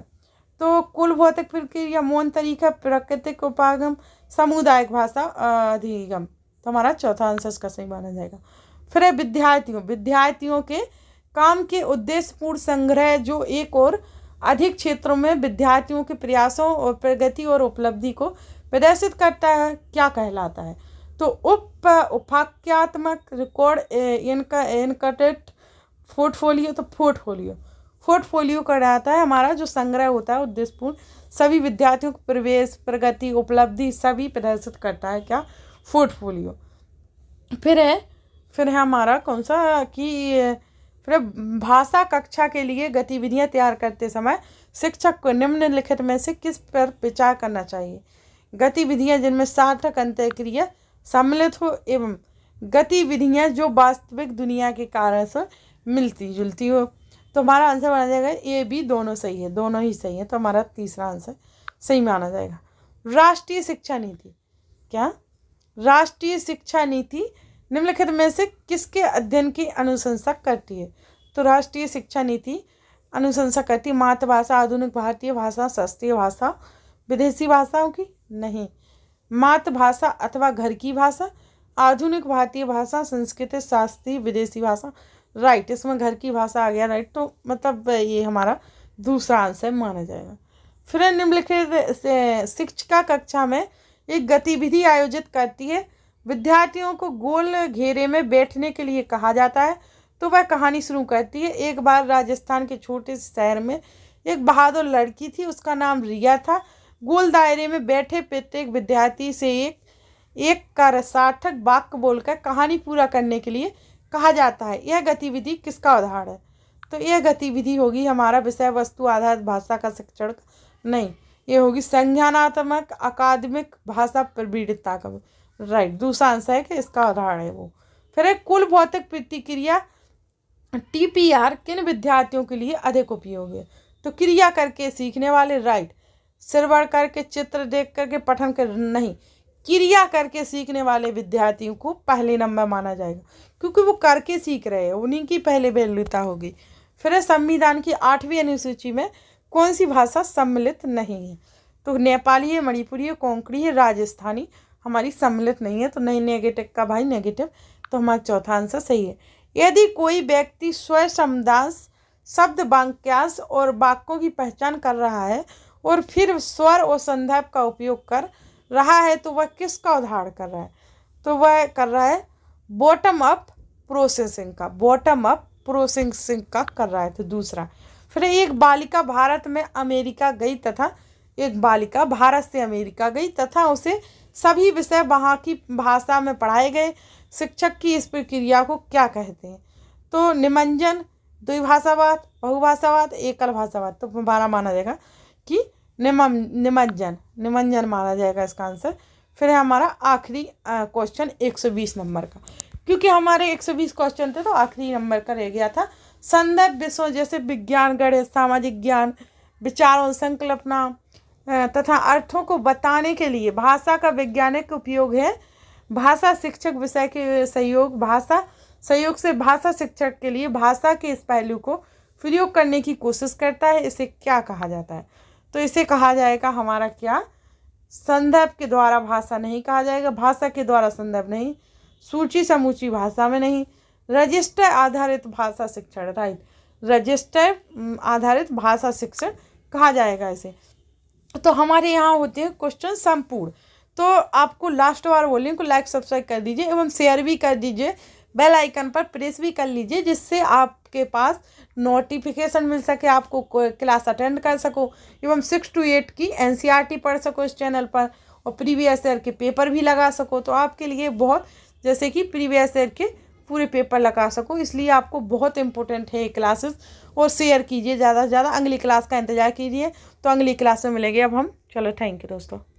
तो कुल भौतिक प्रक्रिया, मौन तरीका, प्राकृतिक उपागम, सामुदायिक भाषा अधिगम, तो हमारा चौथा आंसर इसका सही माना जाएगा। फिर है विद्यार्थियों के काम के उद्देश्यपूर्ण संग्रह जो एक और अधिक क्षेत्रों में विद्यार्थियों के प्रयासों और प्रगति और उपलब्धि को प्रदर्शित करता है, क्या कहलाता है, तो उपाख्यात्मक रिकॉर्ड, इनकटेड पोर्टफोलियो, तो पोर्टफोलियो कहलाता है हमारा जो संग्रह होता है उद्देश्यपूर्ण, सभी विद्यार्थियों को प्रवेश, प्रगति, उपलब्धि सभी प्रदर्शित करता है, क्या, पोर्टफोलियो। फिर है हमारा कौन सा कि फिर भाषा कक्षा के लिए गतिविधियां तैयार करते समय शिक्षक को निम्नलिखित में से किस पर विचार करना चाहिए, गतिविधियाँ जिनमें सार्थक अंतःक्रिया सम्मिलित हो एवं गतिविधियाँ जो वास्तविक दुनिया के कार्य से मिलती जुलती हो। तो हमारा आंसर बना जाएगा ए बी, दोनों सही है, दोनों ही सही है। तो हमारा तीसरा आंसर सही माना जाएगा। राष्ट्रीय शिक्षा नीति, क्या राष्ट्रीय शिक्षा नीति निम्नलिखित में से किसके अध्ययन की अनुशंसा करती है? तो राष्ट्रीय शिक्षा नीति अनुशंसा करती है मातृभाषा, आधुनिक भारतीय भाषा, शास्त्रीय भाषा, विदेशी भाषाओं की? नहीं, मातृभाषा अथवा घर की भाषा, आधुनिक भारतीय भाषा, संस्कृत, शास्त्रीय, विदेशी भाषा। राइट, इसमें घर की भाषा आ गया। राइट, तो मतलब ये हमारा दूसरा आंसर माना जाएगा। फिर निम्नलिखित शिक्षिका कक्षा में एक गतिविधि आयोजित करती है, विद्यार्थियों को गोल घेरे में बैठने के लिए कहा जाता है, तो वह कहानी शुरू करती है। एक बार राजस्थान के छोटे से शहर में एक बहादुर लड़की थी, उसका नाम रिया था। गोल दायरे में बैठे प्रत्येक विद्यार्थी से एक का सार्थक वाक्य बोलकर कहानी पूरा करने के लिए कहा जाता है। यह गतिविधि किसका उदाहरण है? तो यह गतिविधि होगी हमारा विषय वस्तु आधारित भाषा का शिक्षण। नहीं, ये होगी संज्ञानात्मक अकादमिक भाषा प्रवृत्ता का। राइट, दूसरा आंसर है कि इसका उदाहरण है वो। फिर एक कुल भौतिक प्रतिक्रिया TPR किन विद्यार्थियों के लिए अधिक उपयोगी है? तो क्रिया करके सीखने वाले। राइट, श्रवण करके, चित्र देख करके, पठन कर नहीं, क्रिया करके सीखने वाले विद्यार्थियों को पहले नंबर माना जाएगा, क्योंकि वो करके सीख रहे हैं, उन्हीं की पहले वैल्यूता होगी। फिर संविधान की 8वीं अनुसूची में कौन सी भाषा सम्मिलित नहीं है? तो नेपाली है, मणिपुरी है, कोंकणी है, राजस्थानी हमारी सम्मिलित नहीं है। तो नहीं, नेगेटिव का भाई नेगेटिव। तो हमारा चौथा आंसर सही है। यदि कोई व्यक्ति स्वर शब्दांश, शब्द वाक्यांश और वाक्यों की पहचान कर रहा है और फिर स्वर और संदर्भ का उपयोग कर रहा है, तो वह किसका उदाहरण कर रहा है? तो वह कर रहा है बॉटम अप प्रोसेसिंग का, बॉटम अप प्रोसेसिंग का कर रहा है। तो दूसरा। फिर एक बालिका भारत में अमेरिका गई तथा एक बालिका भारत से अमेरिका गई तथा उसे सभी विषय वहाँ की भाषा में पढ़ाए गए। शिक्षक की इस प्रक्रिया को क्या कहते हैं? तो निमंजन, द्विभाषावाद, बहुभाषावाद, एकल भाषावाद। तो हमारा माना जाएगा कि निमंजन माना जाएगा इसका आंसर। फिर है हमारा आखिरी क्वेश्चन 120 नंबर का, क्योंकि हमारे 120 क्वेश्चन थे तो आखिरी नंबर का रह गया था। संदर्भ विषयों जैसे विज्ञान, गणित, सामाजिक ज्ञान, विचारों, संकल्पना तथा अर्थों को बताने के लिए भाषा का वैज्ञानिक उपयोग है। भाषा शिक्षक विषय के सहयोग, भाषा सहयोग से भाषा शिक्षक के लिए भाषा के इस पहलू को प्रयोग करने की कोशिश करता है। इसे क्या कहा जाता है? तो इसे कहा जाएगा हमारा क्या? संदर्भ के द्वारा भाषा नहीं कहा जाएगा, भाषा के द्वारा संदर्भ नहीं, सूची समूची भाषा में नहीं, रजिस्टर आधारित भाषा शिक्षण। राइट, रजिस्टर आधारित भाषा शिक्षण कहा जाएगा इसे। तो हमारे यहाँ होते हैं क्वेश्चन संपूर्ण। तो आपको लास्ट बार बोल रही हूँ, लाइक सब्सक्राइब कर दीजिए एवं शेयर भी कर दीजिए, बेल आइकन पर प्रेस भी कर लीजिए, जिससे आपके पास नोटिफिकेशन मिल सके, आपको क्लास अटेंड कर सको एवं 6 to 8 की NCERT पढ़ सको इस चैनल पर, और प्रीवियस ईयर के पेपर भी लगा सको। तो आपके लिए बहुत, जैसे कि प्रीवियस ईयर के पूरे पेपर लगा सको, इसलिए आपको बहुत इंपॉर्टेंट है ये क्लासेस। और शेयर कीजिए ज़्यादा से ज़्यादा, अगली क्लास का इंतज़ार कीजिए। तो अगली क्लास में मिलेंगे अब हम। चलो, थैंक यू दोस्तों।